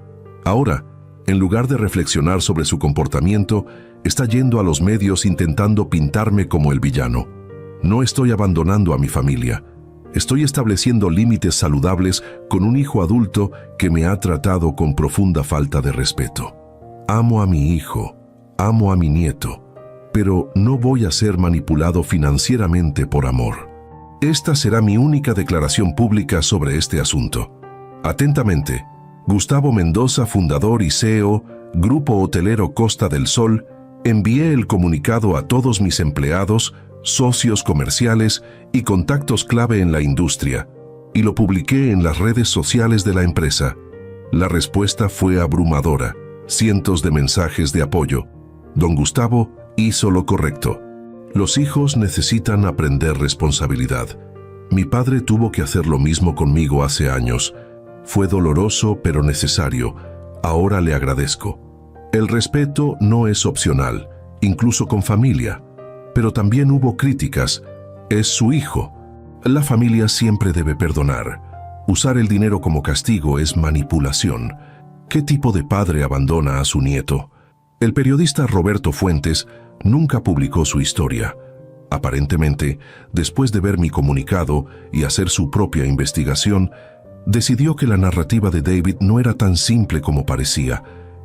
Ahora, en lugar de reflexionar sobre su comportamiento, está yendo a los medios intentando pintarme como el villano. No estoy abandonando a mi familia. Estoy estableciendo límites saludables con un hijo adulto que me ha tratado con profunda falta de respeto. Amo a mi hijo, amo a mi nieto, pero no voy a ser manipulado financieramente por amor. Esta será mi única declaración pública sobre este asunto. Atentamente, Gustavo Mendoza, fundador y CEO, Grupo Hotelero Costa del Sol. Envié el comunicado a todos mis empleados, socios comerciales y contactos clave en la industria, y lo publiqué en las redes sociales de la empresa. La respuesta fue abrumadora, cientos de mensajes de apoyo. Don Gustavo hizo lo correcto. Los hijos necesitan aprender responsabilidad. Mi padre tuvo que hacer lo mismo conmigo hace años. Fue doloroso pero necesario. Ahora le agradezco. El respeto no es opcional, incluso con familia. Pero también hubo críticas. Es su hijo. La familia siempre debe perdonar. Usar el dinero como castigo es manipulación. ¿Qué tipo de padre abandona a su nieto? El periodista Roberto Fuentes nunca publicó su historia. Aparentemente, después de ver mi comunicado y hacer su propia investigación, decidió que la narrativa de David no era tan simple como parecía,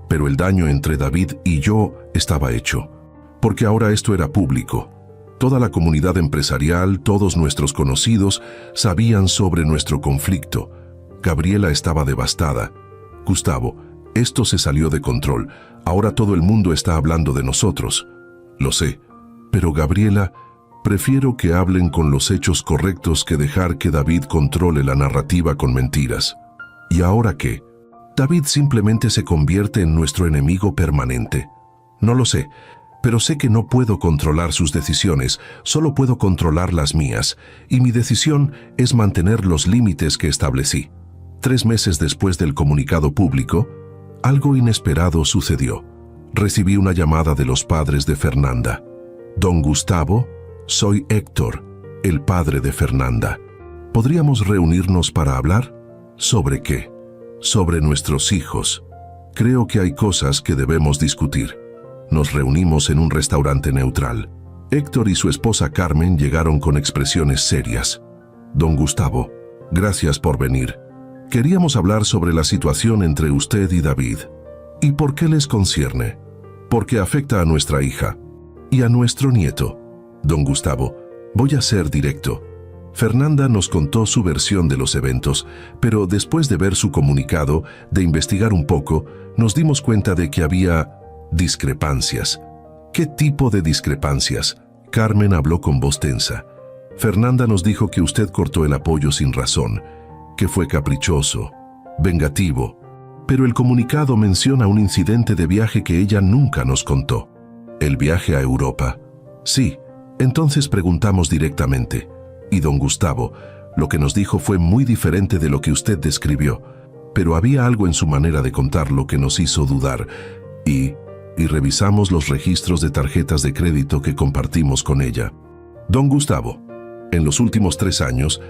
pero el daño entre David y yo estaba hecho. Porque ahora esto era público. Toda la comunidad empresarial, todos nuestros conocidos, sabían sobre nuestro conflicto. Gabriela estaba devastada. Gustavo, esto se salió de control. Ahora todo el mundo está hablando de nosotros. Lo sé, pero Gabriela, prefiero que hablen con los hechos correctos que dejar que David controle la narrativa con mentiras. ¿Y ahora qué? David simplemente se convierte en nuestro enemigo permanente. No lo sé, pero sé que no puedo controlar sus decisiones, solo puedo controlar las mías, y mi decisión es mantener los límites que establecí. 3 meses después del comunicado público, algo inesperado sucedió. Recibí una llamada de los padres de Fernanda. Don Gustavo, soy Héctor, el padre de Fernanda. ¿Podríamos reunirnos para hablar? ¿Sobre qué? Sobre nuestros hijos. Creo que hay cosas que debemos discutir. Nos reunimos en un restaurante neutral. Héctor y su esposa Carmen llegaron con expresiones serias. Don Gustavo, gracias por venir. Queríamos hablar sobre la situación entre usted y David. ¿Y por qué les concierne? Porque afecta a nuestra hija y a nuestro nieto. Don Gustavo, voy a ser directo. Fernanda nos contó su versión de los eventos, pero después de ver su comunicado, de investigar un poco, nos dimos cuenta de que había discrepancias. ¿Qué tipo de discrepancias? Carmen habló con voz tensa. Fernanda nos dijo que usted cortó el apoyo sin razón, que fue caprichoso, vengativo, pero el comunicado menciona un incidente de viaje que ella nunca nos contó. ¿El viaje a Europa? Sí, entonces preguntamos directamente. Y don Gustavo, lo que nos dijo fue muy diferente de lo que usted describió, pero había algo en su manera de contarlo que nos hizo dudar, y revisamos los registros de tarjetas de crédito que compartimos con ella. Don Gustavo, en los últimos 3 años,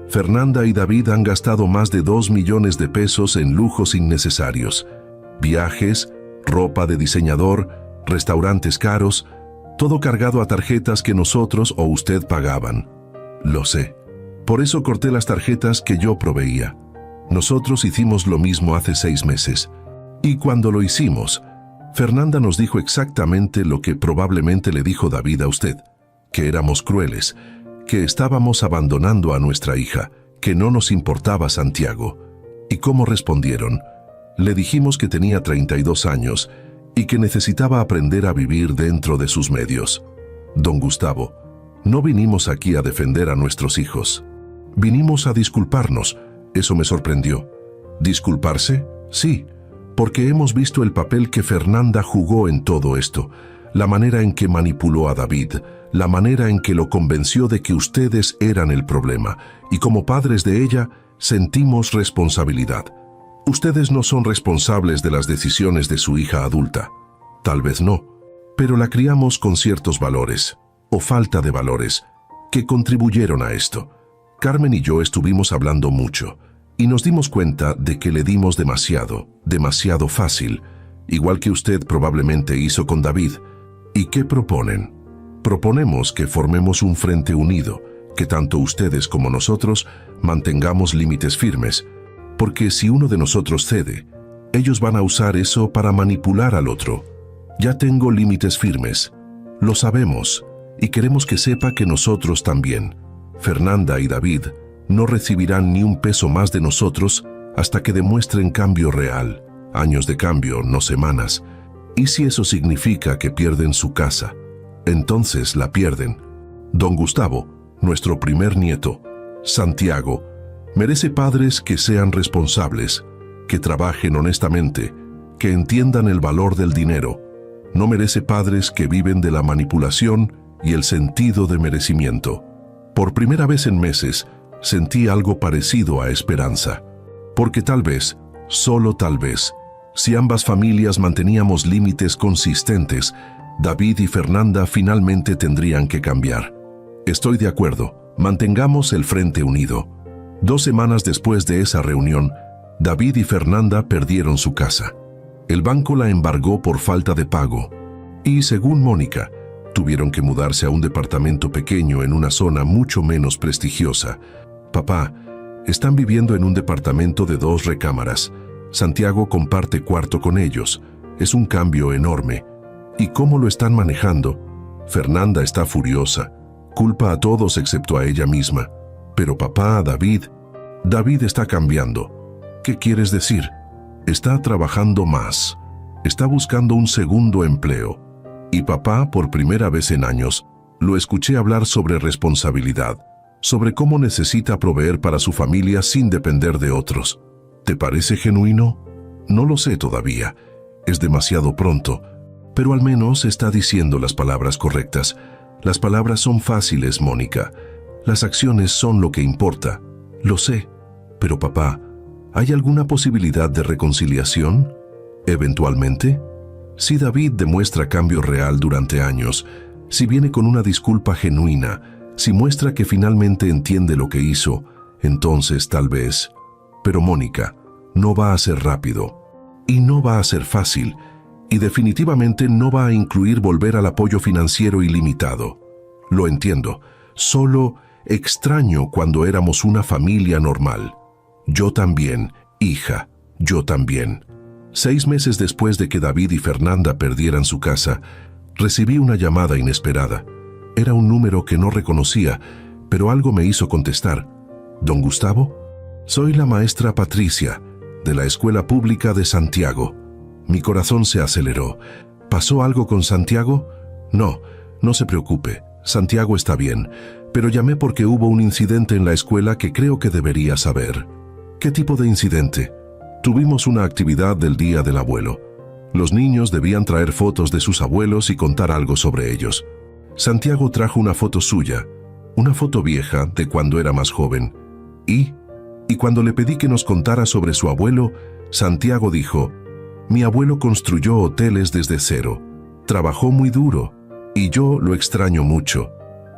Fernanda y David han gastado más de 2 millones de pesos en lujos innecesarios. Viajes, ropa de diseñador, restaurantes caros, todo cargado a tarjetas que nosotros o usted pagaban. Lo sé. Por eso corté las tarjetas que yo proveía. Nosotros hicimos lo mismo hace 6 meses. Y cuando lo hicimos, Fernanda nos dijo exactamente lo que probablemente le dijo David a usted, que éramos crueles, que estábamos abandonando a nuestra hija, que no nos importaba Santiago. ¿Y cómo respondieron? Le dijimos que tenía 32 años y que necesitaba aprender a vivir dentro de sus medios. Don Gustavo, no vinimos aquí a defender a nuestros hijos. Vinimos a disculparnos. Eso me sorprendió. ¿Disculparse? Sí, porque hemos visto el papel que Fernanda jugó en todo esto, la manera en que manipuló a David, la manera en que lo convenció de que ustedes eran el problema, y como padres de ella, sentimos responsabilidad. Ustedes no son responsables de las decisiones de su hija adulta. Tal vez no, pero la criamos con ciertos valores, o falta de valores, que contribuyeron a esto. Carmen y yo estuvimos hablando mucho, y nos dimos cuenta de que le dimos demasiado fácil, igual que usted probablemente hizo con David. ¿Y qué proponen? Proponemos que formemos un frente unido, que tanto ustedes como nosotros mantengamos límites firmes, porque si uno de nosotros cede, ellos van a usar eso para manipular al otro. Ya tengo límites firmes, lo sabemos, y queremos que sepa que nosotros también, Fernanda y David, no recibirán ni un peso más de nosotros hasta que demuestren cambio real, años de cambio, no semanas. ¿Y si eso significa que pierden su casa? Entonces la pierden. Don Gustavo, nuestro primer nieto, Santiago, merece padres que sean responsables, que trabajen honestamente, que entiendan el valor del dinero. No merece padres que viven de la manipulación y el sentido de merecimiento. Por primera vez en meses, sentí algo parecido a esperanza. Porque tal vez, solo tal vez, si ambas familias manteníamos límites consistentes, David y Fernanda finalmente tendrían que cambiar. Estoy de acuerdo, mantengamos el frente unido. 2 semanas después de esa reunión, David y Fernanda perdieron su casa. El banco la embargó por falta de pago. Y según Mónica, tuvieron que mudarse a un departamento pequeño en una zona mucho menos prestigiosa. Papá, están viviendo en un departamento de 2 recámaras. Santiago comparte cuarto con ellos. Es un cambio enorme. ¿Y cómo lo están manejando? Fernanda está furiosa. Culpa a todos excepto a ella misma. Pero papá, David está cambiando. ¿Qué quieres decir? Está trabajando más. Está buscando un segundo empleo. Y papá, por primera vez en años, lo escuché hablar sobre responsabilidad, sobre cómo necesita proveer para su familia sin depender de otros. ¿Te parece genuino? No lo sé todavía. Es demasiado pronto. Pero al menos está diciendo las palabras correctas. Las palabras son fáciles, Mónica. Las acciones son lo que importa. Lo sé. Pero papá, ¿hay alguna posibilidad de reconciliación? ¿Eventualmente? Si David demuestra cambio real durante años, si viene con una disculpa genuina, si muestra que finalmente entiende lo que hizo, entonces tal vez. Pero Mónica, no va a ser rápido. Y no va a ser fácil. Y definitivamente no va a incluir volver al apoyo financiero ilimitado. Lo entiendo. Solo extraño cuando éramos una familia normal. Yo también, hija, yo también. 6 meses después de que David y Fernanda perdieran su casa, recibí una llamada inesperada. Era un número que no reconocía, pero algo me hizo contestar. ¿Don Gustavo? Soy la maestra Patricia, de la Escuela Pública de Santiago. Mi corazón se aceleró. ¿Pasó algo con Santiago? No, no se preocupe. Santiago está bien, pero llamé porque hubo un incidente en la escuela que creo que debería saber. ¿Qué tipo de incidente? Tuvimos una actividad del Día del Abuelo. Los niños debían traer fotos de sus abuelos y contar algo sobre ellos. Santiago trajo una foto suya, una foto vieja de cuando era más joven. Y cuando le pedí que nos contara sobre su abuelo, Santiago dijo: mi abuelo construyó hoteles desde cero, trabajó muy duro, y yo lo extraño mucho.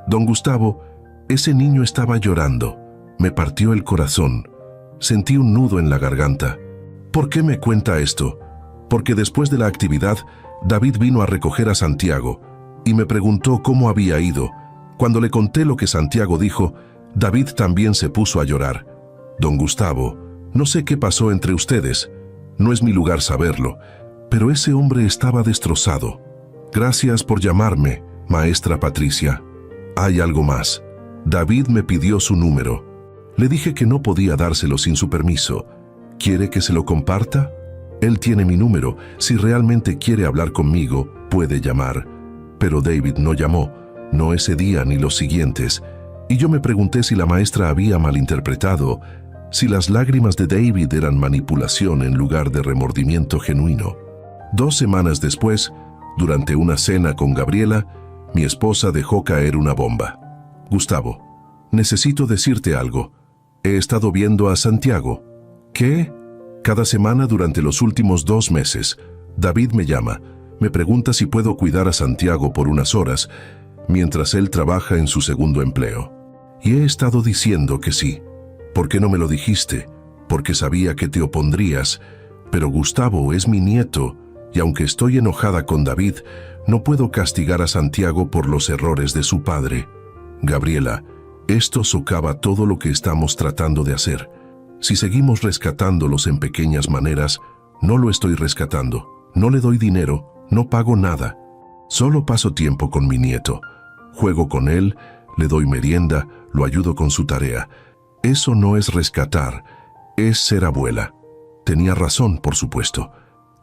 Don Gustavo, ese niño estaba llorando, me partió el corazón, sentí un nudo en la garganta. ¿Por qué me cuenta esto? Porque después de la actividad, David vino a recoger a Santiago, y me preguntó cómo había ido. Cuando le conté lo que Santiago dijo, David también se puso a llorar. Don Gustavo, no sé qué pasó entre ustedes. No es mi lugar saberlo, pero ese hombre estaba destrozado. Gracias por llamarme, maestra Patricia. Hay algo más. David me pidió su número. Le dije que no podía dárselo sin su permiso. ¿Quiere que se lo comparta? Él tiene mi número. Si realmente quiere hablar conmigo, puede llamar. Pero David no llamó, no ese día ni los siguientes. Y yo me pregunté si la maestra había malinterpretado, si las lágrimas de David eran manipulación en lugar de remordimiento genuino. 2 semanas después, durante una cena con Gabriela, mi esposa dejó caer una bomba. Gustavo, necesito decirte algo. He estado viendo a Santiago. ¿Qué? Cada semana durante los últimos 2 meses, David me llama, me pregunta si puedo cuidar a Santiago por unas horas, mientras él trabaja en su segundo empleo. Y he estado diciendo que sí. ¿Por qué no me lo dijiste? Porque sabía que te opondrías. Pero Gustavo es mi nieto, y aunque estoy enojada con David, no puedo castigar a Santiago por los errores de su padre. Gabriela, esto socava todo lo que estamos tratando de hacer. Si seguimos rescatándolos en pequeñas maneras, no lo estoy rescatando. No le doy dinero, no pago nada. Solo paso tiempo con mi nieto. Juego con él, le doy merienda, lo ayudo con su tarea. Eso no es rescatar, es ser abuela. Tenía razón, por supuesto.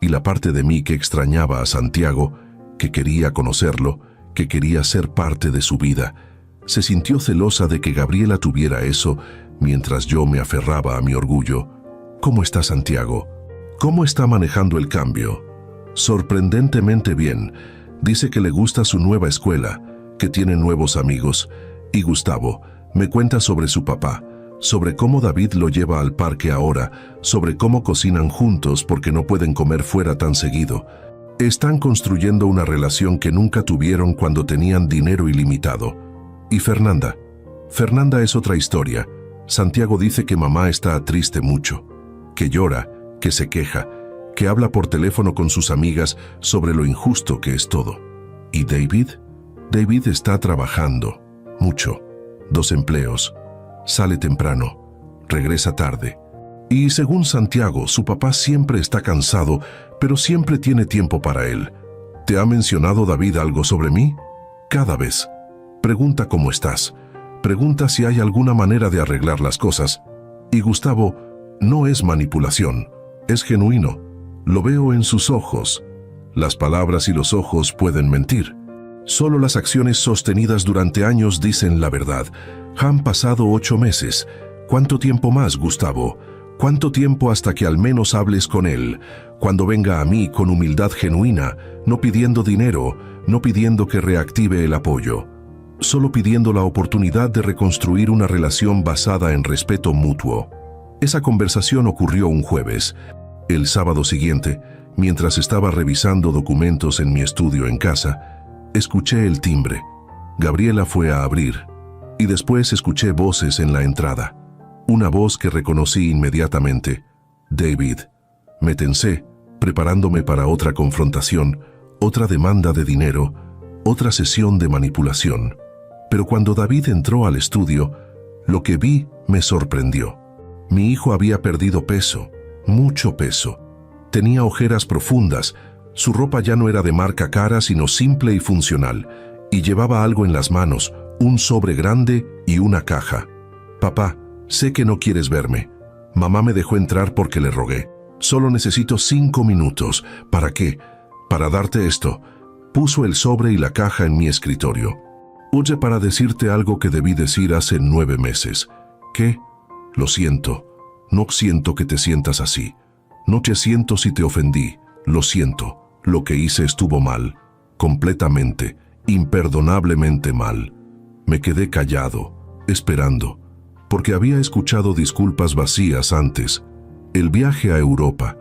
Y la parte de mí que extrañaba a Santiago, que quería conocerlo, que quería ser parte de su vida, se sintió celosa de que Gabriela tuviera eso mientras yo me aferraba a mi orgullo. ¿Cómo está Santiago? ¿Cómo está manejando el cambio? Sorprendentemente bien. Dice que le gusta su nueva escuela, que tiene nuevos amigos. Y Gustavo me cuenta sobre su papá, sobre cómo David lo lleva al parque ahora, sobre cómo cocinan juntos porque no pueden comer fuera tan seguido. Están construyendo una relación que nunca tuvieron cuando tenían dinero ilimitado. Y Fernanda. Fernanda es otra historia. Santiago dice que mamá está triste mucho, que llora, que se queja, que habla por teléfono con sus amigas sobre lo injusto que es todo. ¿Y David? David está trabajando, mucho, 2 empleos, sale temprano, regresa tarde. Y según Santiago, su papá siempre está cansado, pero siempre tiene tiempo para él. ¿Te ha mencionado David algo sobre mí? Cada vez. Pregunta cómo estás. Pregunta si hay alguna manera de arreglar las cosas. Y Gustavo, no es manipulación, es genuino. Lo veo en sus ojos. Las palabras y los ojos pueden mentir. Solo las acciones sostenidas durante años dicen la verdad. Han pasado 8 meses. ¿Cuánto tiempo más, Gustavo? ¿Cuánto tiempo hasta que al menos hables con él? Cuando venga a mí con humildad genuina, no pidiendo dinero, no pidiendo que reactive el apoyo, solo pidiendo la oportunidad de reconstruir una relación basada en respeto mutuo. Esa conversación ocurrió un jueves. El sábado siguiente, mientras estaba revisando documentos en mi estudio en casa, escuché el timbre. Gabriela fue a abrir, y después escuché voces en la entrada. Una voz que reconocí inmediatamente. David. Me tensé, preparándome para otra confrontación, otra demanda de dinero, otra sesión de manipulación. Pero cuando David entró al estudio, lo que vi me sorprendió. Mi hijo había perdido peso, mucho peso. Tenía ojeras profundas, su ropa ya no era de marca cara sino simple y funcional, y llevaba algo en las manos, un sobre grande y una caja. Papá, sé que no quieres verme. Mamá me dejó entrar porque le rogué. Solo necesito 5 minutos. ¿Para qué? Para darte esto. Puso el sobre y la caja en mi escritorio. Huye para decirte algo que debí decir hace 9 meses. ¿Qué? Lo siento. No siento que te sientas así. No te siento si te ofendí. Lo siento. Lo que hice estuvo mal. Completamente, imperdonablemente mal. Me quedé callado, esperando, porque había escuchado disculpas vacías antes. El viaje a Europa.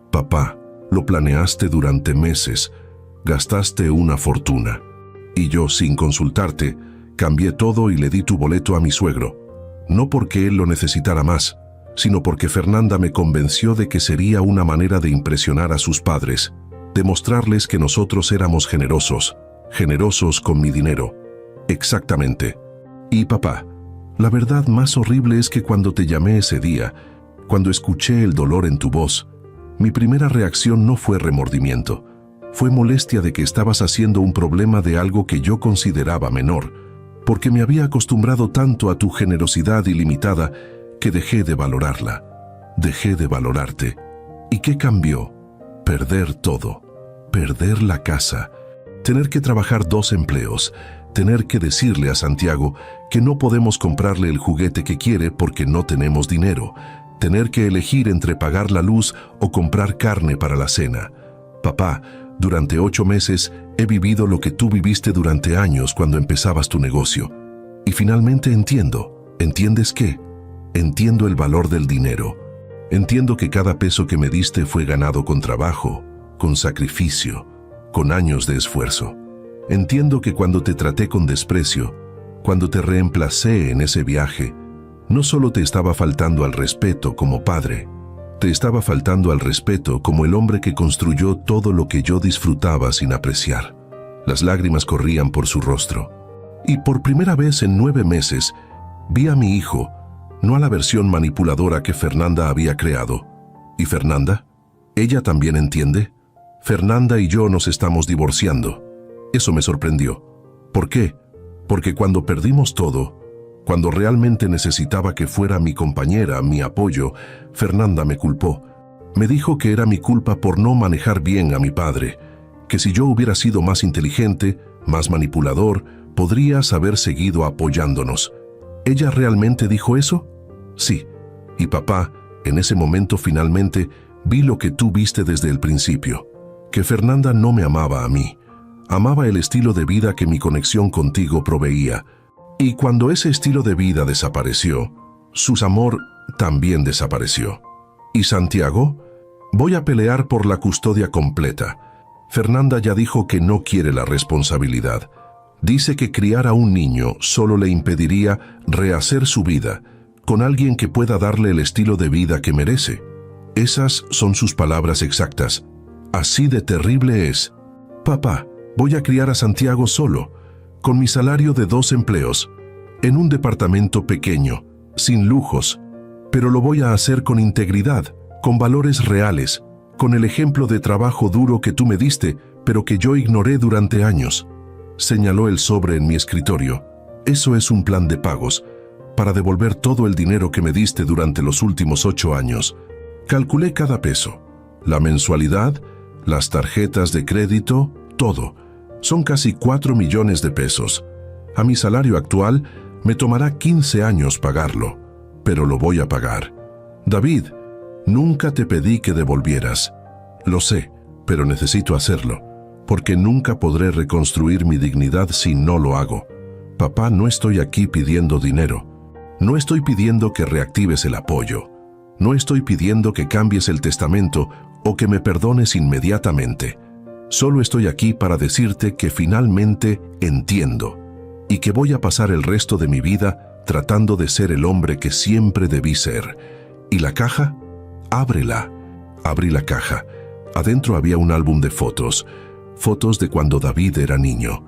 Papá, lo planeaste durante meses. Gastaste una fortuna. Y yo, sin consultarte, cambié todo y le di tu boleto a mi suegro. No porque él lo necesitara más, sino porque Fernanda me convenció de que sería una manera de impresionar a sus padres, demostrarles que nosotros éramos generosos con mi dinero. Exactamente. Y papá, la verdad más horrible es que cuando te llamé ese día, cuando escuché el dolor en tu voz, mi primera reacción no fue remordimiento. Fue molestia de que estabas haciendo un problema de algo que yo consideraba menor, porque me había acostumbrado tanto a tu generosidad ilimitada que dejé de valorarla. Dejé de valorarte. ¿Y qué cambió? perder todo, perder la casa, tener que trabajar 2 empleos, tener que decirle a Santiago que no podemos comprarle el juguete que quiere porque no tenemos dinero, tener que elegir entre pagar la luz o comprar carne para la cena. Papá, durante 8 meses he vivido lo que tú viviste durante años cuando empezabas tu negocio. Y finalmente entiendo. ¿Entiendes qué? Entiendo el valor del dinero. Entiendo que cada peso que me diste fue ganado con trabajo, con sacrificio, con años de esfuerzo. Entiendo que cuando te traté con desprecio, cuando te reemplacé en ese viaje, no solo te estaba faltando al respeto como padre, te estaba faltando al respeto como el hombre que construyó todo lo que yo disfrutaba sin apreciar. Las lágrimas corrían por su rostro. Y por primera vez en 9 meses, vi a mi hijo, no a la versión manipuladora que Fernanda había creado. ¿Y Fernanda? ¿Ella también entiende? Fernanda y yo nos estamos divorciando. Eso me sorprendió. ¿Por qué? Porque cuando perdimos todo, cuando realmente necesitaba que fuera mi compañera, mi apoyo, Fernanda me culpó. Me dijo que era mi culpa por no manejar bien a mi padre, que si yo hubiera sido más inteligente, más manipulador, podrías haber seguido apoyándonos. ¿Ella realmente dijo eso? Sí. Y papá, en ese momento finalmente vi lo que tú viste desde el principio, que Fernanda no me amaba a mí. Amaba el estilo de vida que mi conexión contigo proveía. Y cuando ese estilo de vida desapareció, su amor también desapareció. ¿Y Santiago? Voy a pelear por la custodia completa. Fernanda ya dijo que no quiere la responsabilidad. Dice que criar a un niño solo le impediría rehacer su vida con alguien que pueda darle el estilo de vida que merece. Esas son sus palabras exactas. Así de terrible es. Papá, voy a criar a Santiago solo, con mi salario de 2 empleos, en un departamento pequeño, sin lujos, pero lo voy a hacer con integridad, con valores reales, con el ejemplo de trabajo duro que tú me diste, pero que yo ignoré durante años. Señaló el sobre en mi escritorio. Eso es un plan de pagos, para devolver todo el dinero que me diste durante los últimos 8 años. Calculé cada peso, la mensualidad, las tarjetas de crédito, todo. Son casi 4 millones de pesos. A mi salario actual me tomará 15 años pagarlo, pero lo voy a pagar. David, nunca te pedí que devolvieras. Lo sé, pero necesito hacerlo, porque nunca podré reconstruir mi dignidad si no lo hago. Papá, no estoy aquí pidiendo dinero. No estoy pidiendo que reactives el apoyo. No estoy pidiendo que cambies el testamento o que me perdones inmediatamente. Solo estoy aquí para decirte que finalmente entiendo y que voy a pasar el resto de mi vida tratando de ser el hombre que siempre debí ser. ¿Y la caja? Ábrela. Abrí la caja. Adentro había un álbum de fotos. Fotos de cuando David era niño.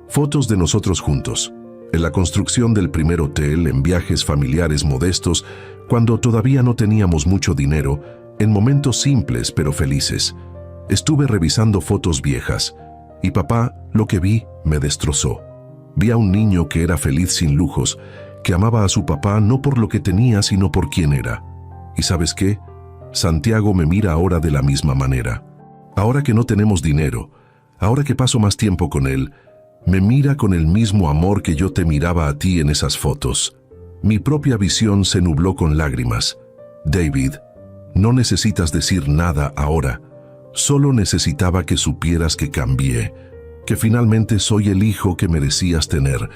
Fotos de nosotros juntos. En la construcción del primer hotel, en viajes familiares modestos, cuando todavía no teníamos mucho dinero, en momentos simples pero felices. Estuve revisando fotos viejas, y papá, lo que vi, me destrozó. Vi a un niño que era feliz sin lujos, que amaba a su papá no por lo que tenía, sino por quién era. ¿Y sabes qué? Santiago me mira ahora de la misma manera. Ahora que no tenemos dinero, ahora que paso más tiempo con él, me mira con el mismo amor que yo te miraba a ti en esas fotos. Mi propia visión se nubló con lágrimas. David, no necesitas decir nada ahora. Solo necesitaba que supieras que cambié, que finalmente soy el hijo que merecías tener,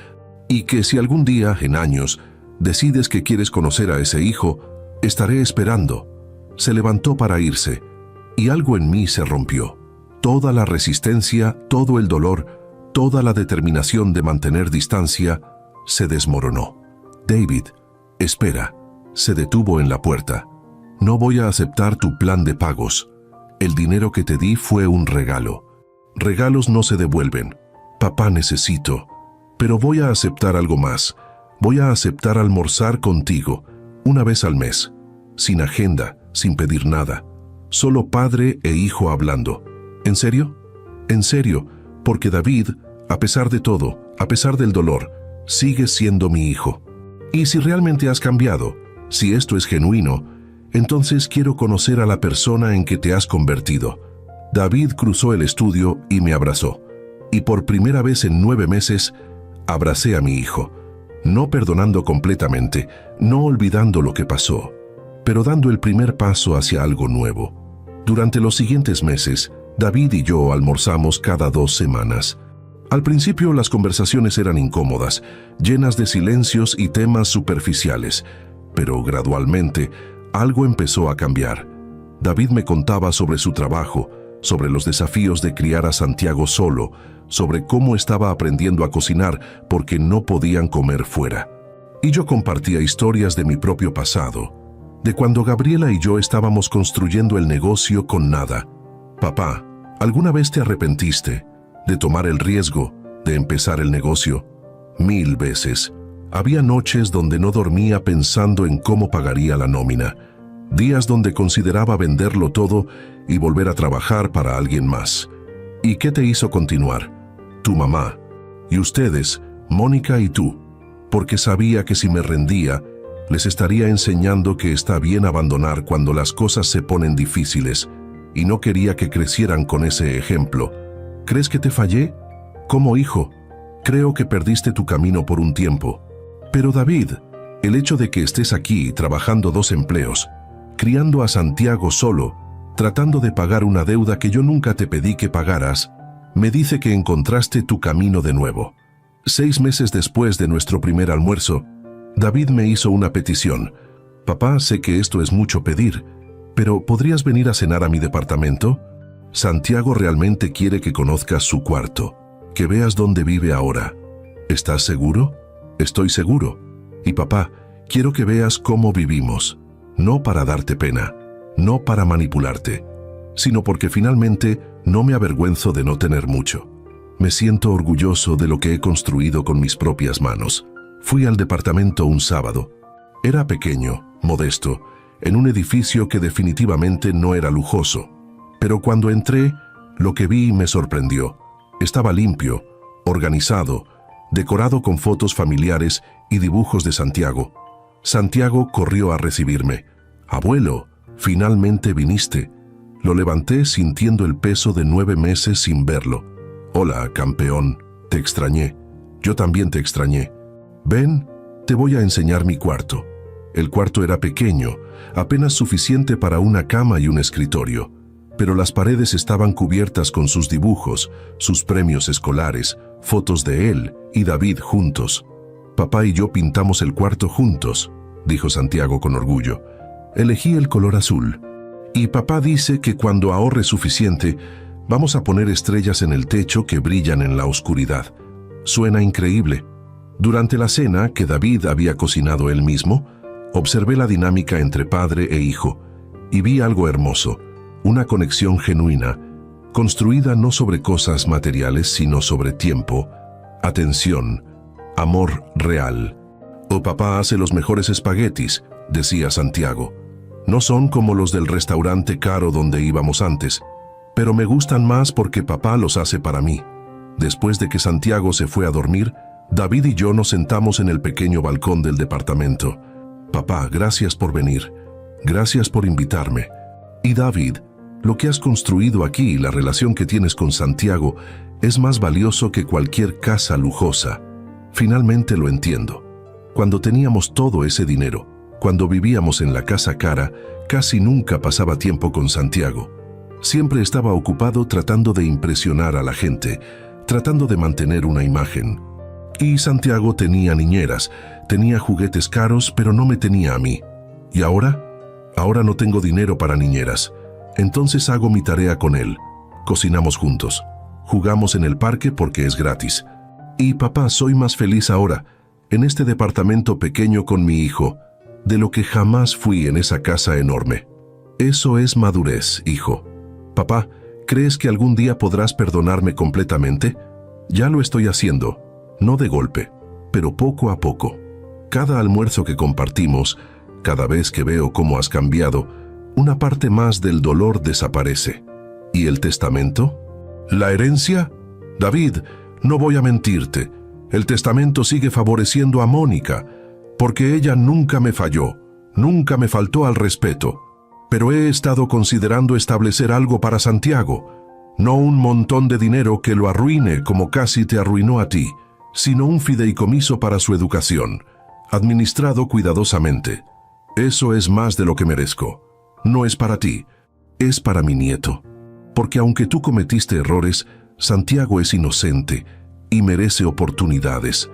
y que si algún día, en años, decides que quieres conocer a ese hijo, estaré esperando. Se levantó para irse, y algo en mí se rompió. Toda la resistencia, todo el dolor, toda la determinación de mantener distancia, se desmoronó. David, espera, se detuvo en la puerta. No voy a aceptar tu plan de pagos. El dinero que te di fue un regalo. Regalos no se devuelven. Papá, necesito. Pero voy a aceptar algo más. Voy a aceptar almorzar contigo, una vez al mes. Sin agenda, sin pedir nada. Solo padre e hijo hablando. ¿En serio? En serio, porque David, a pesar de todo, a pesar del dolor, sigue siendo mi hijo. Y si realmente has cambiado, si esto es genuino, entonces quiero conocer a la persona en que te has convertido. David cruzó el estudio y me abrazó. Y por primera vez en 9 meses, abracé a mi hijo, no perdonando completamente, no olvidando lo que pasó, pero dando el primer paso hacia algo nuevo. Durante los siguientes meses, David y yo almorzamos cada 2 semanas. Al principio las conversaciones eran incómodas, llenas de silencios y temas superficiales, pero gradualmente algo empezó a cambiar. David me contaba sobre su trabajo, sobre los desafíos de criar a Santiago solo, sobre cómo estaba aprendiendo a cocinar porque no podían comer fuera. Y yo compartía historias de mi propio pasado, de cuando Gabriela y yo estábamos construyendo el negocio con nada. Papá, ¿alguna vez te arrepentiste de tomar el riesgo de empezar el negocio? 1000 veces. Había noches donde no dormía pensando en cómo pagaría la nómina, días donde consideraba venderlo todo y volver a trabajar para alguien más. ¿Y qué te hizo continuar? Tu mamá. Y ustedes, Mónica y tú, porque sabía que si me rendía, les estaría enseñando que está bien abandonar cuando las cosas se ponen difíciles, y no quería que crecieran con ese ejemplo. ¿Crees que te fallé? Como hijo, creo que perdiste tu camino por un tiempo. Pero David, el hecho de que estés aquí trabajando 2 empleos, criando a Santiago solo, tratando de pagar una deuda que yo nunca te pedí que pagaras, me dice que encontraste tu camino de nuevo. 6 meses después de nuestro primer almuerzo, David me hizo una petición. Papá, sé que esto es mucho pedir, pero ¿podrías venir a cenar a mi departamento? Santiago realmente quiere que conozcas su cuarto, que veas dónde vive ahora. ¿Estás seguro? Estoy seguro. Y papá, quiero que veas cómo vivimos, no para darte pena, no para manipularte, sino porque finalmente no me avergüenzo de no tener mucho. Me siento orgulloso de lo que he construido con mis propias manos. Fui al departamento un sábado. Era pequeño, modesto, en un edificio que definitivamente no era lujoso. Pero cuando entré, lo que vi me sorprendió. Estaba limpio, organizado, decorado con fotos familiares y dibujos de Santiago. Santiago corrió a recibirme. Abuelo, finalmente viniste. Lo levanté sintiendo el peso de 9 meses sin verlo. Hola, campeón, te extrañé. Yo también te extrañé. Ven, te voy a enseñar mi cuarto. El cuarto era pequeño, apenas suficiente para una cama y un escritorio, pero las paredes estaban cubiertas con sus dibujos, sus premios escolares, fotos de él y David juntos. Papá y yo pintamos el cuarto juntos, dijo Santiago con orgullo. Elegí el color azul. Y papá dice que cuando ahorre suficiente, vamos a poner estrellas en el techo que brillan en la oscuridad. Suena increíble. Durante la cena, que David había cocinado él mismo, observé la dinámica entre padre e hijo y vi algo hermoso, una conexión genuina, construida no sobre cosas materiales, sino sobre tiempo, atención, amor real. «Oh, papá hace los mejores espaguetis», decía Santiago. «No son como los del restaurante caro donde íbamos antes, pero me gustan más porque papá los hace para mí». Después de que Santiago se fue a dormir, David y yo nos sentamos en el pequeño balcón del departamento. «Papá, gracias por venir. Gracias por invitarme. Y David, lo que has construido aquí y la relación que tienes con Santiago es más valioso que cualquier casa lujosa. Finalmente lo entiendo. Cuando teníamos todo ese dinero, cuando vivíamos en la casa cara, casi nunca pasaba tiempo con Santiago. Siempre estaba ocupado tratando de impresionar a la gente, tratando de mantener una imagen. Y Santiago tenía niñeras, tenía juguetes caros, pero no me tenía a mí. ¿Y ahora? Ahora no tengo dinero para niñeras. Entonces hago mi tarea con él. Cocinamos juntos. Jugamos en el parque porque es gratis. Y papá, soy más feliz ahora, en este departamento pequeño con mi hijo, de lo que jamás fui en esa casa enorme. Eso es madurez, hijo. Papá, ¿crees que algún día podrás perdonarme completamente? Ya lo estoy haciendo. No de golpe, pero poco a poco. Cada almuerzo que compartimos, cada vez que veo cómo has cambiado, una parte más del dolor desaparece. ¿Y el testamento? ¿La herencia? David, no voy a mentirte. El testamento sigue favoreciendo a Mónica, porque ella nunca me falló, nunca me faltó al respeto. Pero he estado considerando establecer algo para Santiago. No un montón de dinero que lo arruine como casi te arruinó a ti, sino un fideicomiso para su educación, administrado cuidadosamente. Eso es más de lo que merezco. No es para ti, es para mi nieto. Porque aunque tú cometiste errores, Santiago es inocente y merece oportunidades.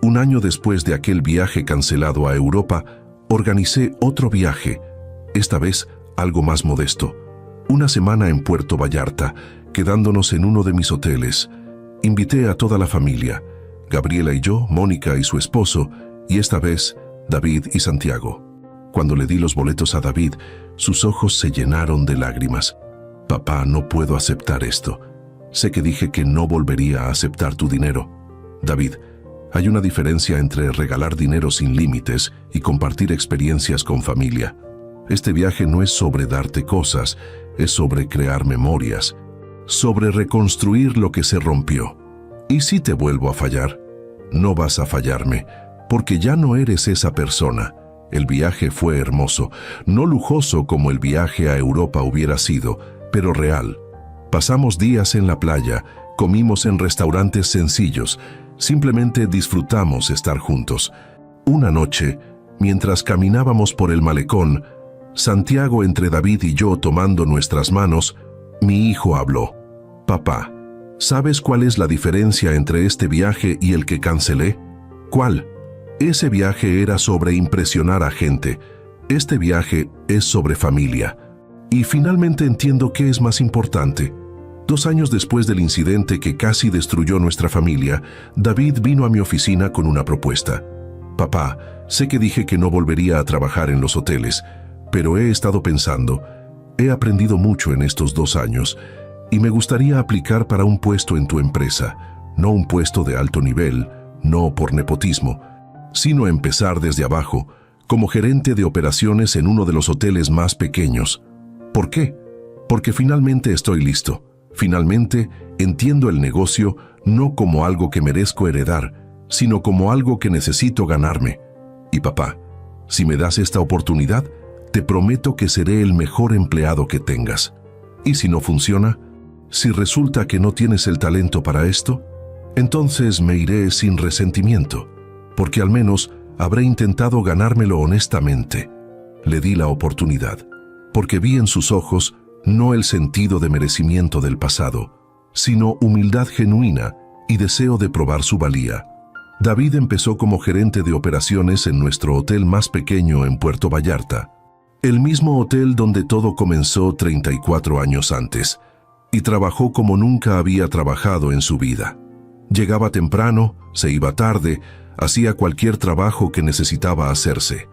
Un año después de aquel viaje cancelado a Europa, organicé otro viaje, esta vez algo más modesto. Una semana en Puerto Vallarta, quedándonos en uno de mis hoteles. Invité a toda la familia, Gabriela y yo, Mónica y su esposo, y esta vez David y Santiago. Cuando le di los boletos a David, sus ojos se llenaron de lágrimas. Papá, no puedo aceptar esto. Sé que dije que no volvería a aceptar tu dinero. David, hay una diferencia entre regalar dinero sin límites y compartir experiencias con familia. Este viaje no es sobre darte cosas, es sobre crear memorias, sobre reconstruir lo que se rompió. ¿Y si te vuelvo a fallar? No vas a fallarme, porque ya no eres esa persona. El viaje fue hermoso, no lujoso como el viaje a Europa hubiera sido, pero real. Pasamos días en la playa, comimos en restaurantes sencillos, simplemente disfrutamos estar juntos. Una noche, mientras caminábamos por el malecón, Santiago entre David y yo tomando nuestras manos, mi hijo habló. Papá, ¿sabes cuál es la diferencia entre este viaje y el que cancelé? ¿Cuál? Ese viaje era sobre impresionar a gente. Este viaje es sobre familia. Y finalmente entiendo qué es más importante. 2 años después del incidente que casi destruyó nuestra familia, David vino a mi oficina con una propuesta. Papá, sé que dije que no volvería a trabajar en los hoteles, pero he estado pensando, he aprendido mucho en estos 2 años y me gustaría aplicar para un puesto en tu empresa, no un puesto de alto nivel, no por nepotismo, sino empezar desde abajo, como gerente de operaciones en uno de los hoteles más pequeños. ¿Por qué? Porque finalmente estoy listo. Finalmente entiendo el negocio no como algo que merezco heredar, sino como algo que necesito ganarme. Y papá, si me das esta oportunidad, te prometo que seré el mejor empleado que tengas. ¿Y si no funciona? Si resulta que no tienes el talento para esto, entonces me iré sin resentimiento, porque al menos habré intentado ganármelo honestamente. Le di la oportunidad, porque vi en sus ojos no el sentido de merecimiento del pasado, sino humildad genuina y deseo de probar su valía. David empezó como gerente de operaciones en nuestro hotel más pequeño en Puerto Vallarta, el mismo hotel donde todo comenzó 34 años antes, y trabajó como nunca había trabajado en su vida. Llegaba temprano, se iba tarde, hacía cualquier trabajo que necesitaba hacerse.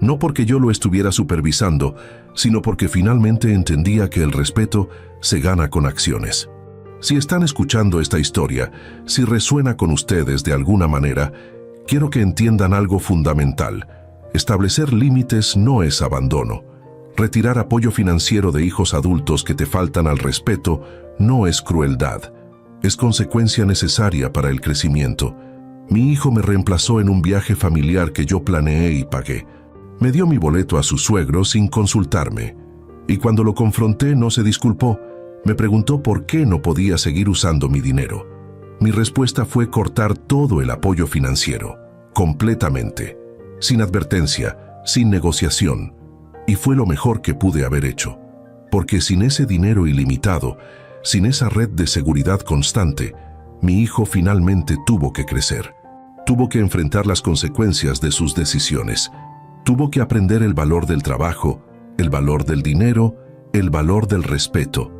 No porque yo lo estuviera supervisando, sino porque finalmente entendía que el respeto se gana con acciones. Si están escuchando esta historia, si resuena con ustedes de alguna manera, quiero que entiendan algo fundamental. Establecer límites no es abandono. Retirar apoyo financiero de hijos adultos que te faltan al respeto no es crueldad. Es consecuencia necesaria para el crecimiento. Mi hijo me reemplazó en un viaje familiar que yo planeé y pagué. Me dio mi boleto a su suegro sin consultarme, y cuando lo confronté no se disculpó. Me preguntó por qué no podía seguir usando mi dinero. Mi respuesta fue cortar todo el apoyo financiero, completamente, sin advertencia, sin negociación, y fue lo mejor que pude haber hecho, porque sin ese dinero ilimitado, sin esa red de seguridad constante, mi hijo finalmente tuvo que crecer. Tuvo que enfrentar las consecuencias de sus decisiones. Tuvo que aprender el valor del trabajo, el valor del dinero, el valor del respeto.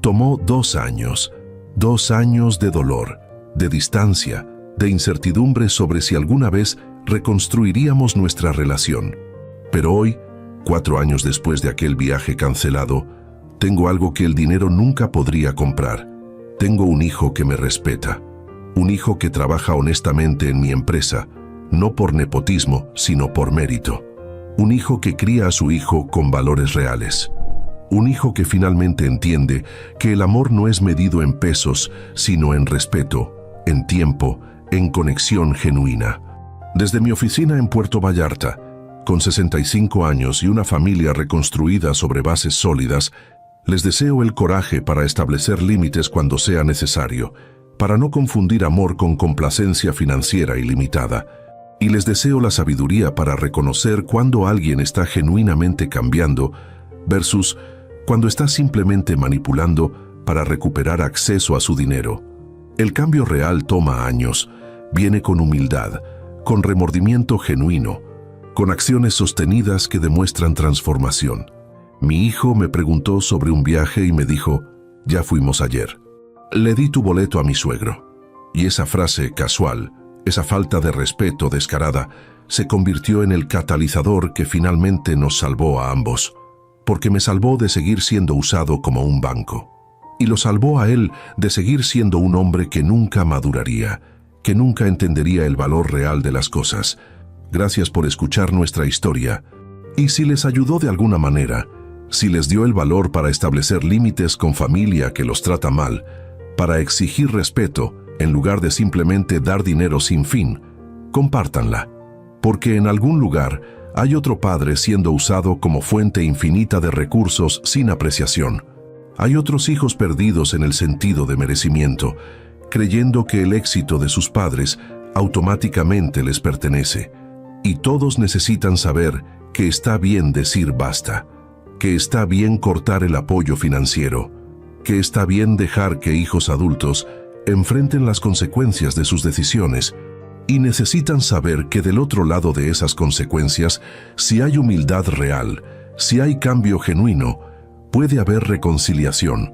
Tomó 2 años, 2 años de dolor, de distancia, de incertidumbre sobre si alguna vez reconstruiríamos nuestra relación. Pero hoy, 4 años después de aquel viaje cancelado, tengo algo que el dinero nunca podría comprar. Tengo un hijo que me respeta, un hijo que trabaja honestamente en mi empresa, no por nepotismo, sino por mérito. Un hijo que cría a su hijo con valores reales. Un hijo que finalmente entiende que el amor no es medido en pesos, sino en respeto, en tiempo, en conexión genuina. Desde mi oficina en Puerto Vallarta, con 65 años y una familia reconstruida sobre bases sólidas, Les deseo el coraje para establecer límites cuando sea necesario, para no confundir amor con complacencia financiera ilimitada. Y les deseo la sabiduría para reconocer cuando alguien está genuinamente cambiando versus cuando está simplemente manipulando para recuperar acceso a su dinero. El cambio real toma años, viene con humildad, con remordimiento genuino, con acciones sostenidas que demuestran transformación. Mi hijo me preguntó sobre un viaje y me dijo, ya fuimos ayer. Le di tu boleto a mi suegro. Y esa frase casual, esa falta de respeto descarada, se convirtió en el catalizador que finalmente nos salvó a ambos, porque me salvó de seguir siendo usado como un banco. Y lo salvó a él de seguir siendo un hombre que nunca maduraría, que nunca entendería el valor real de las cosas. Gracias por escuchar nuestra historia. Y si les ayudó de alguna manera, si les dio el valor para establecer límites con familia que los trata mal, para exigir respeto en lugar de simplemente dar dinero sin fin, compártanla. Porque en algún lugar hay otro padre siendo usado como fuente infinita de recursos sin apreciación. Hay otros hijos perdidos en el sentido de merecimiento, creyendo que el éxito de sus padres automáticamente les pertenece. Y todos necesitan saber que está bien decir basta, que está bien cortar el apoyo financiero, que está bien dejar que hijos adultos enfrenten las consecuencias de sus decisiones, y necesitan saber que del otro lado de esas consecuencias, si hay humildad real, si hay cambio genuino, puede haber reconciliación,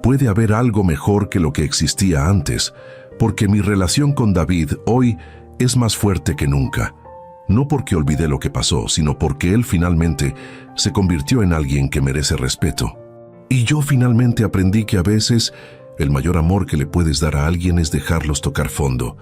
puede haber algo mejor que lo que existía antes, porque mi relación con David hoy es más fuerte que nunca. No porque olvidé lo que pasó, sino porque él finalmente se convirtió en alguien que merece respeto. Y yo finalmente aprendí que a veces el mayor amor que le puedes dar a alguien es dejarlos tocar fondo,